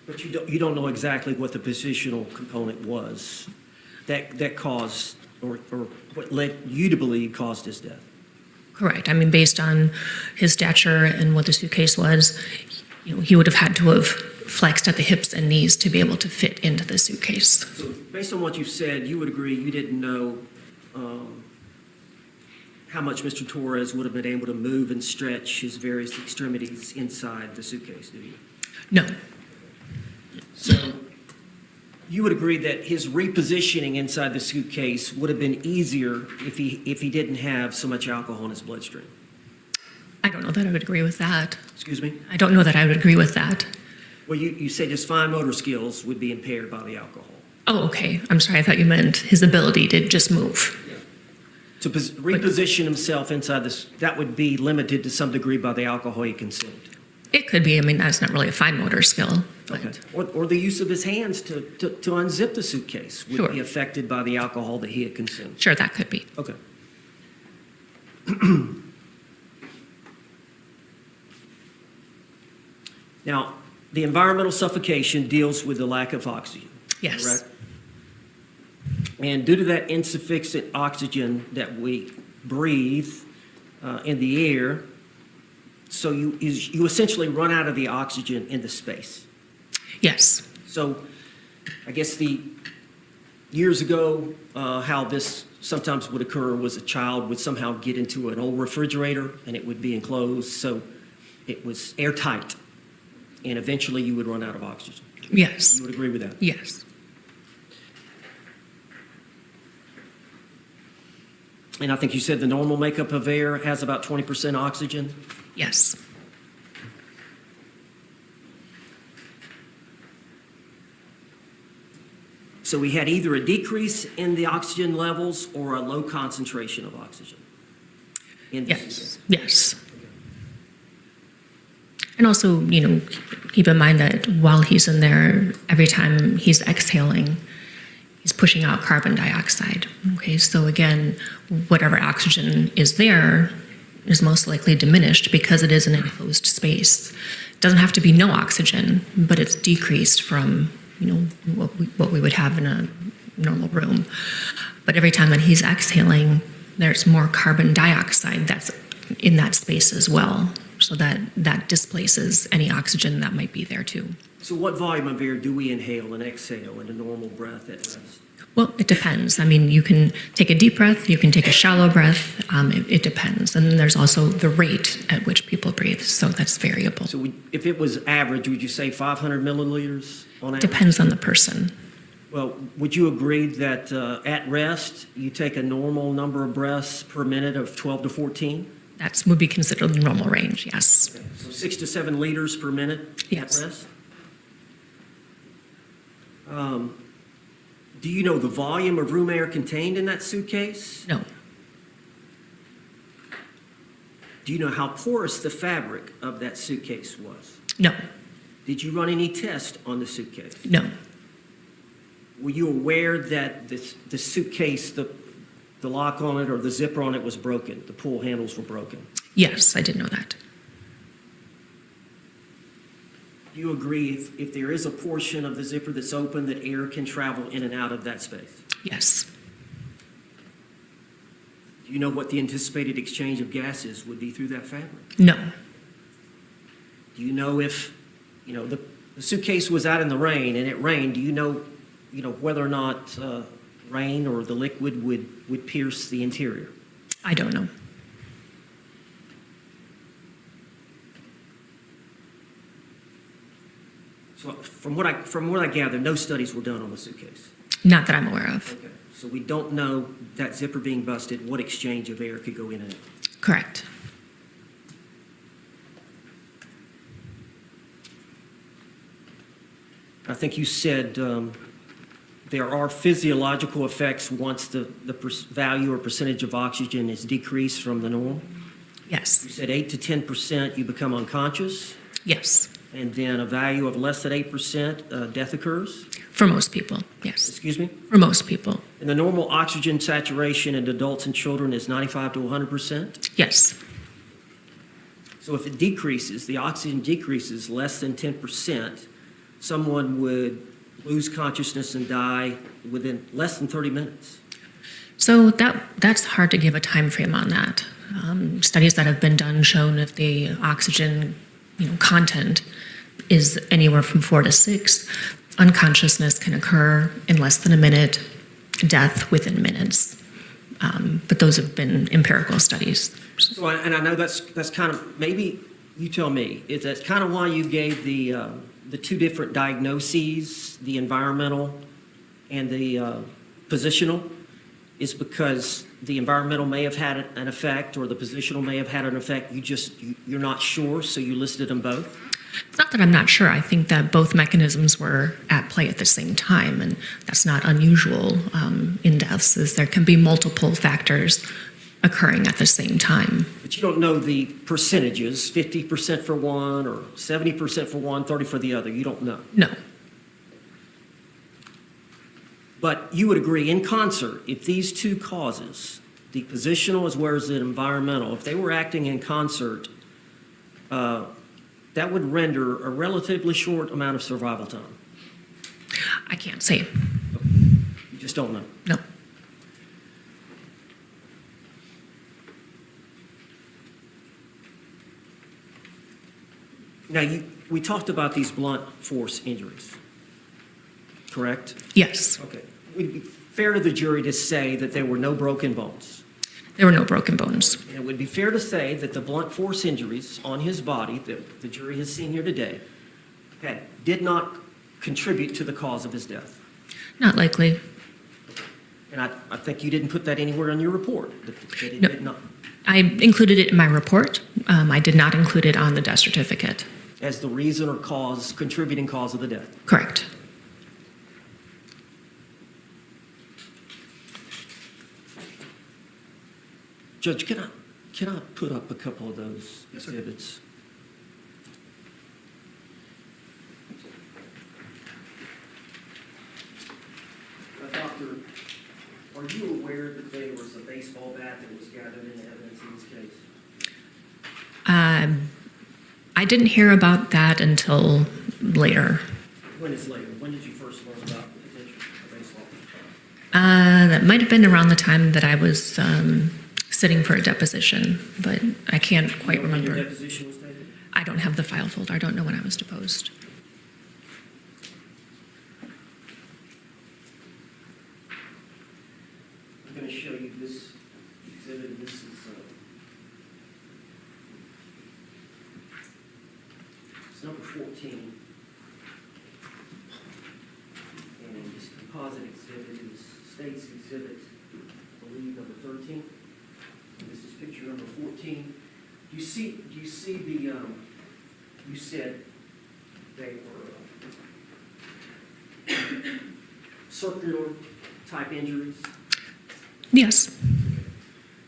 But you don't know exactly what the positional component was that caused, or what led you to believe caused his death? Correct. I mean, based on his stature and what the suitcase was, he would have had to have flexed at the hips and knees to be able to fit into the suitcase. So based on what you've said, you would agree you didn't know how much Mr. Torres would have been able to move and stretch his various extremities inside the suitcase, do you? No. So you would agree that his repositioning inside the suitcase would have been easier if he didn't have so much alcohol in his bloodstream? I don't know that I would agree with that. Excuse me? I don't know that I would agree with that. Well, you said his fine motor skills would be impaired by the alcohol. Oh, okay. I'm sorry. I thought you meant his ability to just move. To reposition himself inside this, that would be limited to some degree by the alcohol he consumed. It could be. I mean, that's not really a fine motor skill. But Okay. Or the use of his hands to unzip the suitcase would Sure. be affected by the alcohol that he had consumed. Sure, that could be. Okay. Now, the environmental suffocation deals with the lack of oxygen. Yes. Correct? And due to that insufficient oxygen that we breathe in the air, so you essentially run out of the oxygen in the space. Yes. So I guess the years ago, how this sometimes would occur was a child would somehow get into an old refrigerator and it would be enclosed, so it was airtight, and eventually you would run out of oxygen. Yes. You would agree with that? Yes. And I think you said the normal makeup of air has about 20% oxygen? Yes. So we had either a decrease in the oxygen levels or a low concentration of oxygen in the Yes. Yes. And also, keep in mind that while he's in there, every time he's exhaling, he's pushing out carbon dioxide. Okay, so again, whatever oxygen is there is most likely diminished because it is an enclosed space. It doesn't have to be no oxygen, but it's decreased from what we would have in a normal room. But every time that he's exhaling, there's more carbon dioxide that's in that space as well. So that displaces any oxygen that might be there too. So what volume of air do we inhale and exhale in a normal breath at rest? Well, it depends. I mean, you can take a deep breath, you can take a shallow breath. It depends. And then there's also the rate at which people breathe. So that's variable. So if it was average, would you say 500 milliliters on average? Depends on the person. Well, would you agree that at rest, you take a normal number of breaths per minute of 12 to 14? That would be considered the normal range, yes. So 6 to 7 liters per minute Yes. at rest? Do you know the volume of room air contained in that suitcase? No, Do you know how porous the fabric of that suitcase was? no, Did you run any tests on the suitcase? no, Were you aware that the suitcase, the lock on it or the zipper on it was broken? The pull handles were broken? yes, I did know that. Do you agree if there is a portion of the zipper that's open, that air can travel in and out of that space? Yes, Do you know what the anticipated exchange of gases would be through that fabric? no, Do you know if, the suitcase was out in the rain and it rained, do you know whether or not rain or the liquid would pierce the interior? I don't know. So from what I gather, no studies were done on the suitcase. Not that I'm aware of. Okay. So we don't know that zipper being busted, what exchange of air could go in and out. Correct. I think you said there are physiological effects once the value or percentage of oxygen is decreased from the norm. Yes, You said 8 to 10% you become unconscious, yes. and then a value of less than 8% death occurs. For most people, yes. Excuse me? For most people, And the normal oxygen saturation in adults and children is 95 to 100%. yes. So if it decreases, the oxygen decreases less than 10%, someone would lose consciousness and die within less than 30 minutes. So that's hard to give a time frame on that. Studies that have been done shown if the oxygen content is anywhere from 4 to 6, unconsciousness can occur in less than a minute, death within minutes. But those have been empirical studies. So, and I know that's kind of, maybe you tell me, is that kind of why you gave the two different diagnoses, the environmental and the positional, is because the environmental may have had an effect or the positional may have had an effect, you're not sure, so you listed them both? It's not that I'm not sure. I think that both mechanisms were at play at the same time, and that's not unusual in deaths, is there can be multiple factors occurring at the same time. But you don't know the percentages, 50% for one or 70% for one, 30 for the other, you don't know. No, But you would agree in concert, if these two causes, the positional as well as the environmental, if they were acting in concert, that would render a relatively short amount of survival time. I can't say. You just don't know. No. Now, we talked about these blunt force injuries, correct? Yes. Okay. fair to the jury to say that there were no broken bones. There were no broken bones. And it would be fair to say that the blunt force injuries on his body that the jury has seen here today did not contribute to the cause of his death. Not likely. And I think you didn't put that anywhere in your report, that it No. did not, I included it in my report. I did not include it on the death certificate. as the reason or cause, contributing cause of the death. Correct. Judge, can I put up a couple of those exhibits? Doctor, are you aware that there was a baseball bat that was gathered in evidence in this case? I didn't hear about that until later. When is later? When did you first learn about the potential of baseball bat? That might have been around the time that I was sitting for a deposition, but I can't quite When your remember. deposition was taken? I don't have the file folder. I don't know when I was deposed. I'm going to show you this exhibit. This is it's number 14. And this composite exhibit is state's exhibit, I believe, number 13. And this is picture number 14. Do you see the, you said they were circular type injuries? Yes.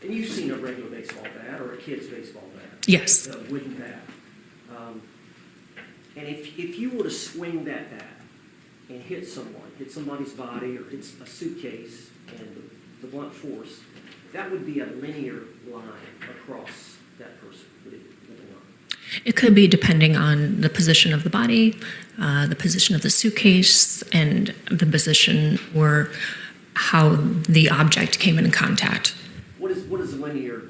And you've seen a regular baseball bat or a kid's baseball bat? Yes. A wooden bat. And if you were to swing that bat and hit somebody's body or hit a suitcase and the blunt force, that would be a linear line across that person, would it not? It could be depending on the position of the body, the position of the suitcase, and the position or how the object came in contact. What is a linear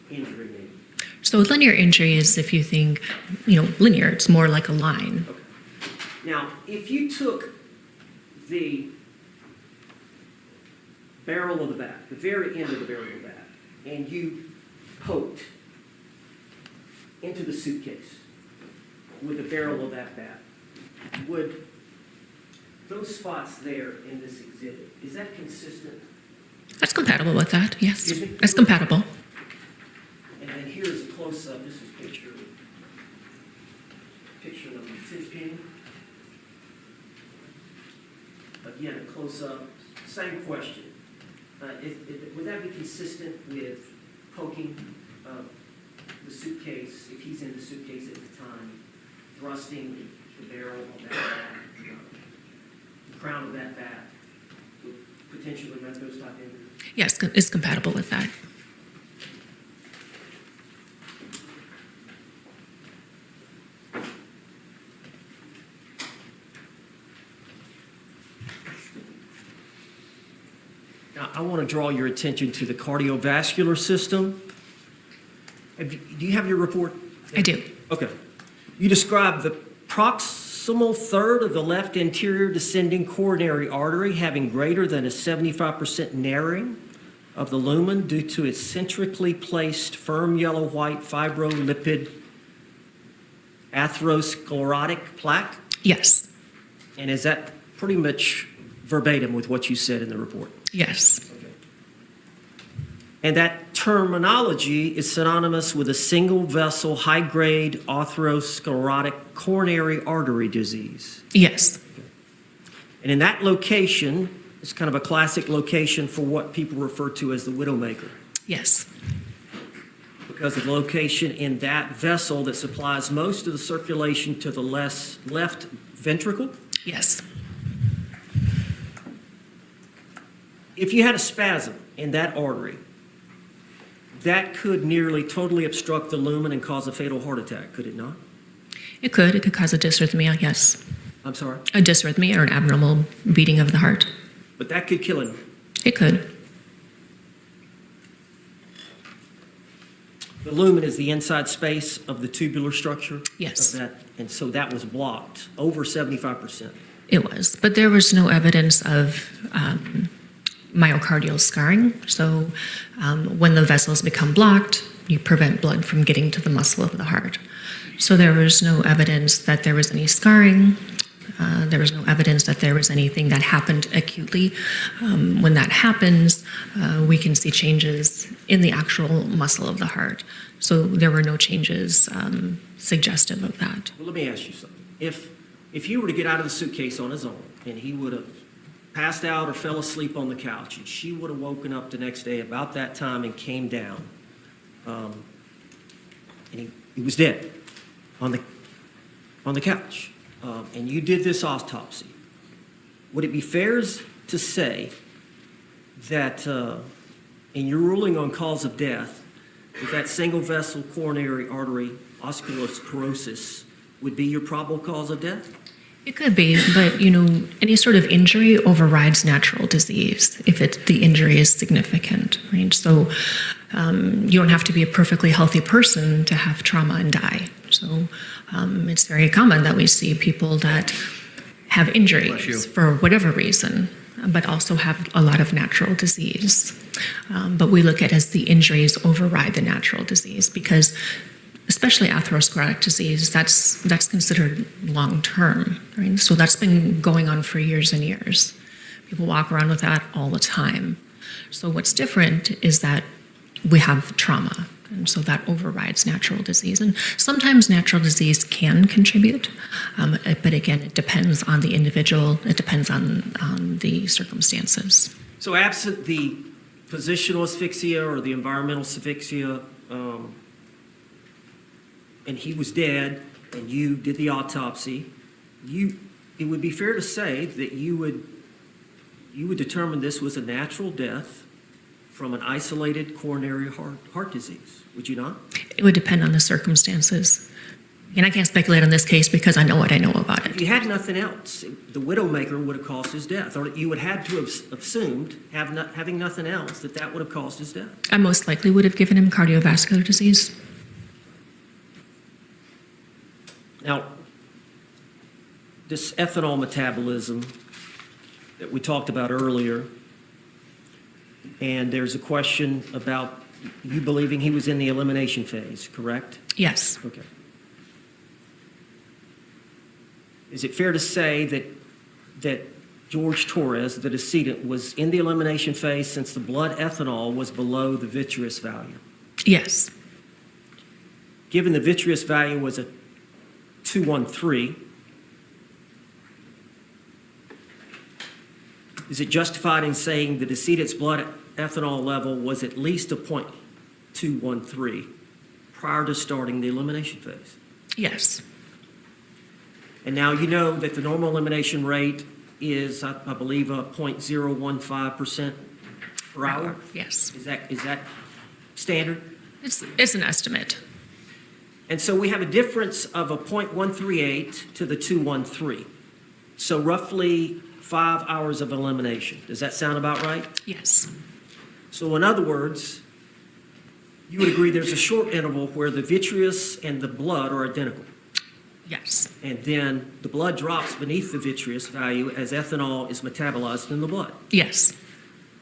injury mean? So linear injury is if you think, linear, it's more like a line. Okay. Now, if you took the barrel of the bat, the very end of the barrel of the bat, and you poked into the suitcase with the barrel of that bat, would those spots there in this exhibit, is that consistent? That's compatible with that, yes. Excuse me? That's compatible. And then here's a close-up. This is picture number 15. Again, a close-up. Same question. Would that be consistent with poking the suitcase, if he's in the suitcase at the time, thrusting the barrel of that bat, the crown of that bat, would potentially make those type injuries? Yes, it's compatible with that. Now, I want to draw your attention to the cardiovascular system. Do you have your report? I do. Okay. You describe the proximal third of the left anterior descending coronary artery having greater than a 75% narrowing of the lumen due to its centrically placed firm yellow-white fibrolipid atherosclerotic plaque? Yes. And is that pretty much verbatim with what you said in the report? Yes. Okay. And that terminology is synonymous with a single vessel high-grade atherosclerotic coronary artery disease. Yes. And in that location, it's kind of a classic location for what people refer to as the widowmaker, Yes. because of the location in that vessel that supplies most of the circulation to the left ventricle. Yes. If you had a spasm in that artery, that could nearly totally obstruct the lumen and cause a fatal heart attack, could it not? It could. It could cause a dysrhythmia, yes. I'm sorry? A dysrhythmia or an abnormal beating of the heart. But that could kill him. It could. The lumen is the inside space of the tubular structure? Yes. Of that, and so that was blocked, over 75%. It was, but there was no evidence of myocardial scarring. So when the vessels become blocked, you prevent blood from getting to the muscle of the heart. So there was no evidence that there was any scarring. There was no evidence that there was anything that happened acutely. When that happens, we can see changes in the actual muscle of the heart. So there were no changes suggestive of that. Well, let me ask you something. If he were to get out of the suitcase on his own, and he would have passed out or fell asleep on the couch, and she would have woken up the next day about that time and came down, and he was dead on the couch, and you did this autopsy, would it be fair to say that in your ruling on cause of death, that single vessel coronary artery osculosclerosis would be your probable cause of death? It could be, but any sort of injury overrides natural disease if the injury is significant, right? So you don't have to be a perfectly healthy person to have trauma and die. So it's very common that we see people that have injuries for whatever reason, but also have a lot of natural disease. But we look at it as the injuries override the natural disease because especially atherosclerotic disease, that's considered long-term, right? So that's been going on for years and years. People walk around with that all the time. So what's different is that we have trauma, and so that overrides natural disease. And sometimes natural disease can contribute, but again, it depends on the individual. It depends on the circumstances. So absent the positional asphyxia or the environmental asphyxia, and he was dead, and you did the autopsy, it would be fair to say that you would determine this was a natural death from an isolated coronary heart disease, would you not? It would depend on the circumstances. And I can't speculate on this case because I know what I know about If it. you had nothing else, the widowmaker would have caused his death, or you would have to have assumed, having nothing else, that would have caused his death. I most likely would have given him cardiovascular disease. Now, this ethanol metabolism that we talked about earlier, and there's a question about you believing he was in the elimination phase, correct? Yes. Okay. Is it fair to say that Jorge Torres, the decedent, was in the elimination phase since the blood ethanol was below the vitreous value? Yes. Given the vitreous value was a 213, is it justified in saying the decedent's blood ethanol level was at least a 0.213 prior to starting the elimination phase? Yes. And now you know that the normal elimination rate is, I believe, a 0.015% per hour? Yes. Is that standard? It's an estimate. And so we have a difference of a 0.138 to the 213. So roughly 5 hours of elimination. Does that sound about right? Yes. So in other words, you would agree there's a short interval where the vitreous and the blood are identical. Yes. And then the blood drops beneath the vitreous value as ethanol is metabolized in the blood. Yes.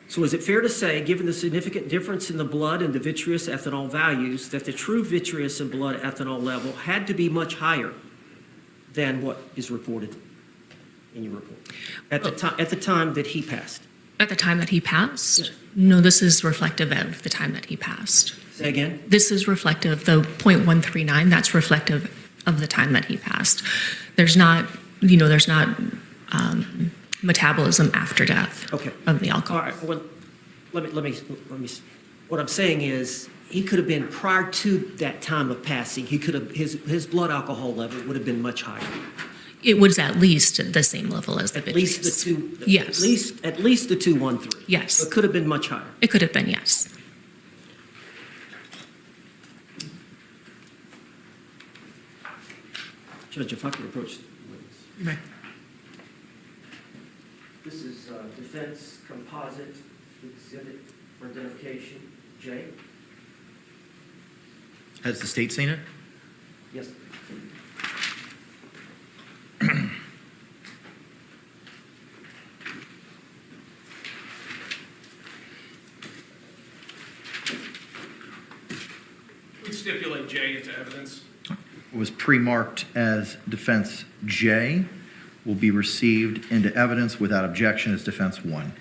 So is it fair to say, given the significant difference in the blood and the vitreous ethanol values, that the true vitreous and blood ethanol level had to be much higher than what is reported in your report at the time that he passed? At the time that he passed? Yes. No, this is reflective of the time that he passed. Say again? This is reflective, the 0.139, that's reflective of the time that he passed. There's not metabolism after death of the alcohol. All right. Well, let me. What I'm saying is, he could have been prior to that time of passing. He could have his blood alcohol level would have been much higher. It was at least the same level as the At least the vitreous. two. Yes. At least the 213. Yes. It could have been much higher. It could have been, yes. Judge, if I could approach. Right. This is defense composite exhibit for identification. Jay? Has the state seen it? Yes. play J into evidence. What was pre-marked as defense J will be received into evidence without objection as defense 1.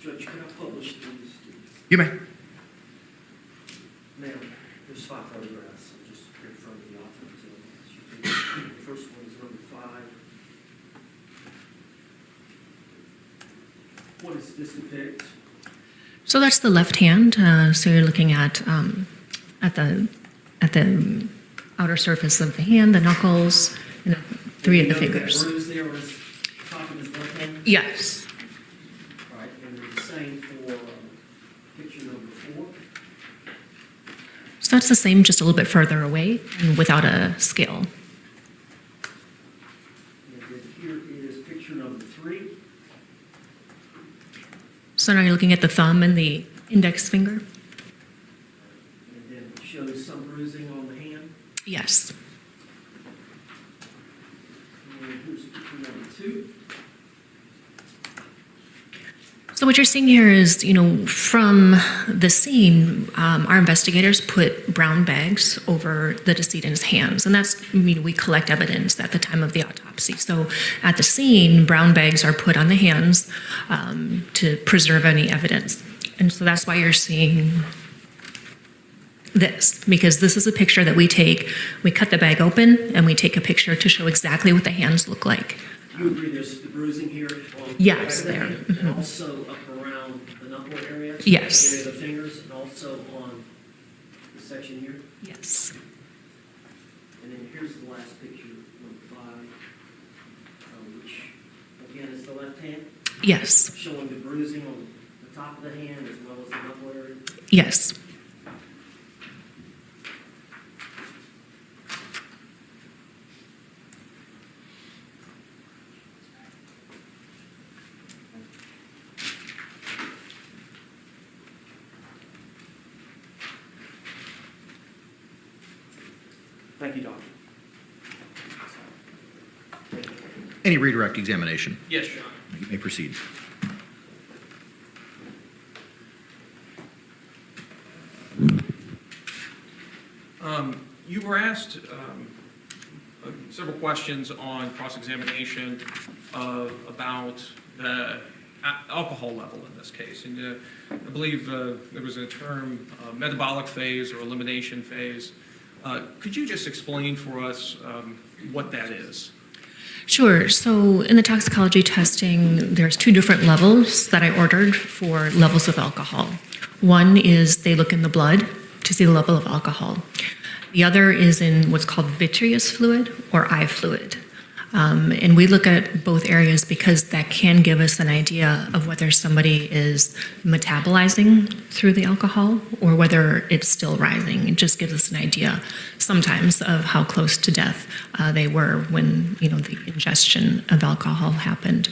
Judge, can I publish these? You may. Ma'am, there's 5 photographs. I'm just here from the autopsy. The first one is number 5. What does this depict? So that's the left hand. So you're looking at the outer surface of the hand, the knuckles, and the 3 of the fingers. That bruise there on his top of his left hand? Yes. Right, and the same for picture number 4. So that's the same, just a little bit further away and without a scale. And then here is picture number 3. So now you're looking at the thumb and the index finger? And then it shows some bruising on the hand. Yes. And here's picture number 2. So what you're seeing here is, from the scene, our investigators put brown bags over the decedent's hands, and that's, we collect evidence at the time of the autopsy. So at the scene, brown bags are put on the hands to preserve any evidence. And so that's why you're seeing this, because this is a picture that we take. We cut the bag open, and we take a picture to show exactly what the hands look like. You agree there's the bruising here? On Yes, the back of the there. hand, and also up around the knuckle area? Yes. The area of the fingers, and also on the section here? Yes. And then here's the last picture, number 5, which, again, is the left hand, Yes. showing the bruising on the top of the hand as well as the knuckle area. Yes. Thank you, Doctor. Any redirect examination? Yes, Your Honor. You may proceed. You were asked several questions on cross-examination about the alcohol level in this case. And I believe there was a term, metabolic phase or elimination phase. Could you just explain for us what that is? Sure. So in the toxicology testing, there's 2 different levels that I ordered for levels of alcohol. One is they look in the blood to see the level of alcohol. The other is in what's called vitreous fluid or eye fluid. And we look at both areas because that can give us an idea of whether somebody is metabolizing through the alcohol or whether it's still rising. It just gives us an idea sometimes of how close to death they were when the ingestion of alcohol happened.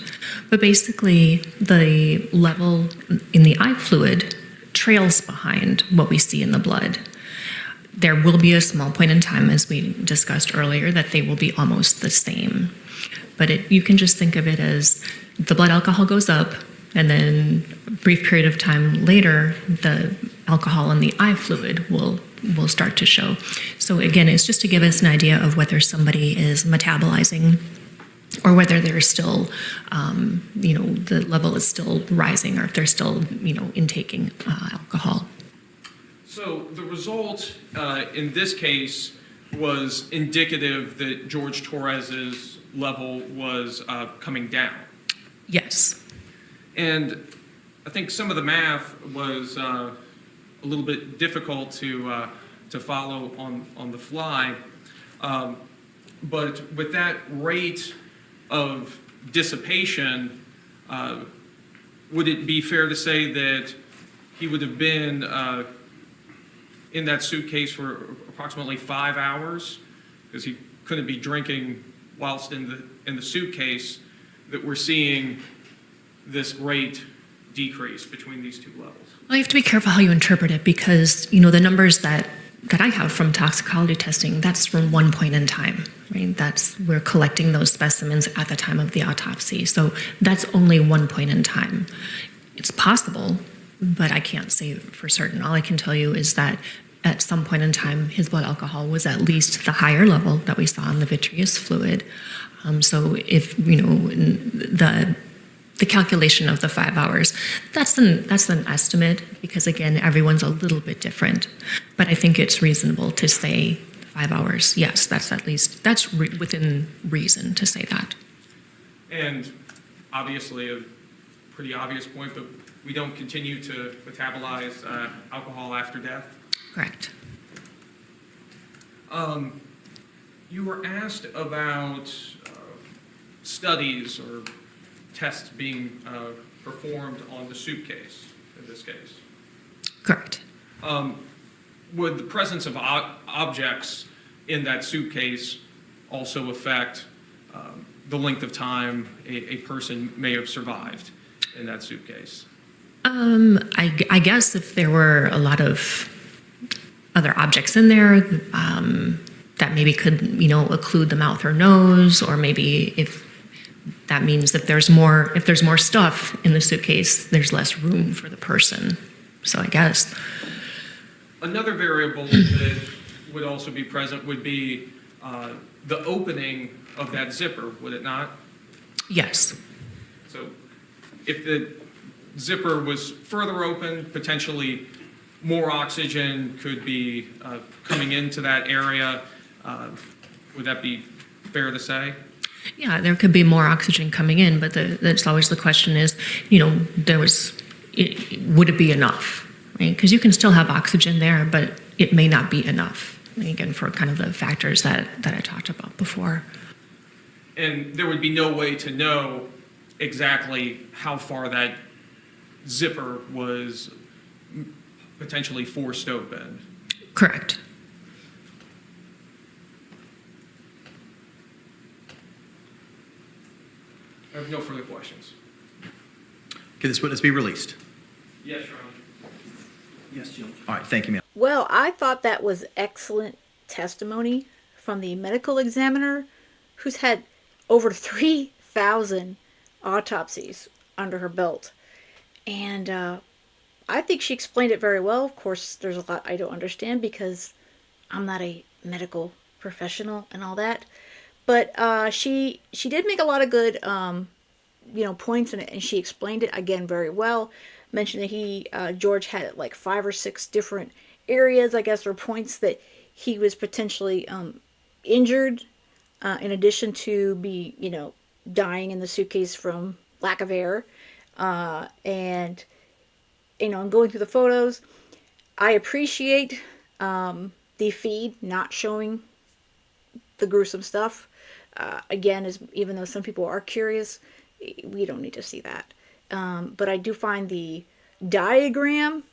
But basically, the level in the eye fluid trails behind what we see in the blood. There will be a small point in time, as we discussed earlier, that they will be almost the same. But you can just think of it as the blood alcohol goes up, and then a brief period of time later, the alcohol in the eye fluid will start to show. So again, it's just to give us an idea of whether somebody is metabolizing or whether they're still, the level is still rising, or if they're still, intaking alcohol. So the result in this case was indicative that Jorge Torres's level was coming down. Yes. And I think some of the math was a little bit difficult to follow on the fly. But with that rate of dissipation, would it be fair to say that he would have been in that suitcase for approximately 5 hours, because he couldn't be drinking whilst in the suitcase, that we're seeing this rate decrease between these 2 levels? Well, you have to be careful how you interpret it, because the numbers that that I have from toxicology testing, that's from one point in time, right? We're collecting those specimens at the time of the autopsy. So that's only one point in time. It's possible, but I can't say for certain. All I can tell you is that at some point in time, his blood alcohol was at least the higher level that we saw in the vitreous fluid. So if, the calculation of the 5 hours, that's an estimate, because again, everyone's a little bit different. But I think it's reasonable to say 5 hours. Yes, that's within reason to say that. And obviously, a pretty obvious point, but we don't continue to metabolize alcohol after death. Correct. You were asked about studies or tests being performed on the Suitcase in this case. Correct. Would the presence of objects in that suitcase also affect the length of time a person may have survived in that suitcase? I guess if there were a lot of other objects in there, that maybe could, occlude the mouth or nose, or maybe if that means if there's more stuff in the suitcase, there's less room for the person. So I guess. Another variable that would also be present would be the opening of that zipper, would it not? Yes. So if the zipper was further open, potentially more oxygen could be coming into that area. Would that be fair to say? Yeah, there could be more oxygen coming in, but that's always the question is, would it be enough, right? Because you can still have oxygen there, but it may not be enough, again, for kind of the factors that I talked about before. And there would be no way to know exactly how far that zipper was potentially forced open. Correct. I have no further questions. Can this witness be released? Yes, Your Honor. Yes, Jim. All right, thank you, ma'am. Well, I thought that was excellent testimony from the medical examiner who's had over 3,000 autopsies under her belt. And I think she explained it very well. Of course, there's a lot I don't understand because I'm not a medical professional and all that. But she did make a lot of good, points in it, and she explained it again very well. Mentioned that George had like 5 or 6 different areas, I guess, or points that he was potentially injured, in addition to dying in the suitcase from lack of air, and going through the photos, I appreciate the feed not showing the gruesome stuff. Again, even though some people are curious, we don't need to see that. But I do find the diagram,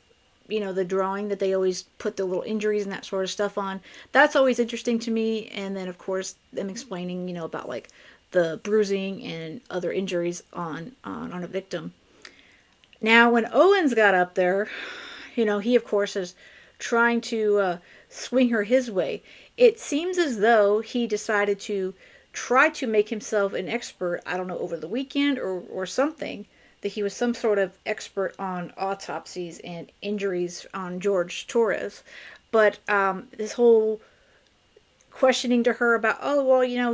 the drawing that they always put the little injuries and that sort of stuff on, that's always interesting to me. And then, of course, them explaining, about like the bruising and other injuries on a victim. Now, when Owens got up there, he, of course, is trying to swing her his way. It seems as though he decided to try to make himself an expert, I don't know, over the weekend or something, that he was some sort of expert on autopsies and injuries on Jorge Torres. But this whole questioning to her about,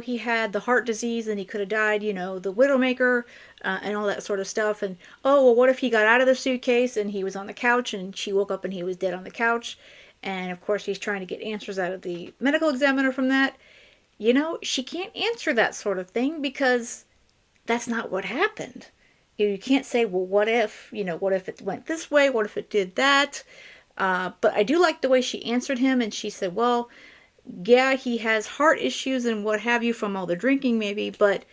he had the heart disease and he could have died, the Widowmaker, and all that sort of stuff. And, what if he got out of the suitcase and he was on the couch and she woke up and he was dead on the couch? And, of course, he's trying to get answers out of the medical examiner from that. She can't answer that sort of thing because that's not what happened. You can't say, well, what if it went this way? What if it did that? But I do like the way she answered him, and she said, well, yeah, he has heart issues and what have you from all the drinking maybe, but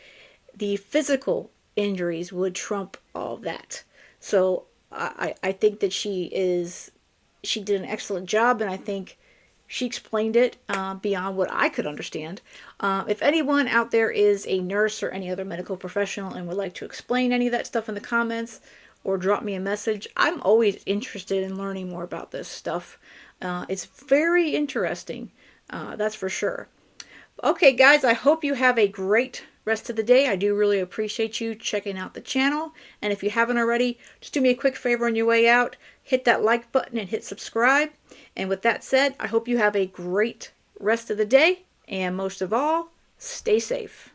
the physical injuries would trump all of that. So I think that she did an excellent job, and I think she explained it beyond what I could understand. If anyone out there is a nurse or any other medical professional and would like to explain any of that stuff in the comments or drop me a message, I'm always interested in learning more about this stuff. It's very interesting, that's for sure. Okay, guys, I hope you have a great rest of the day. I do really appreciate you checking out the channel. And if you haven't already, just do me a quick favor on your way out. Hit that like button and hit subscribe. And with that said, I hope you have a great rest of the day. And most of all, stay safe.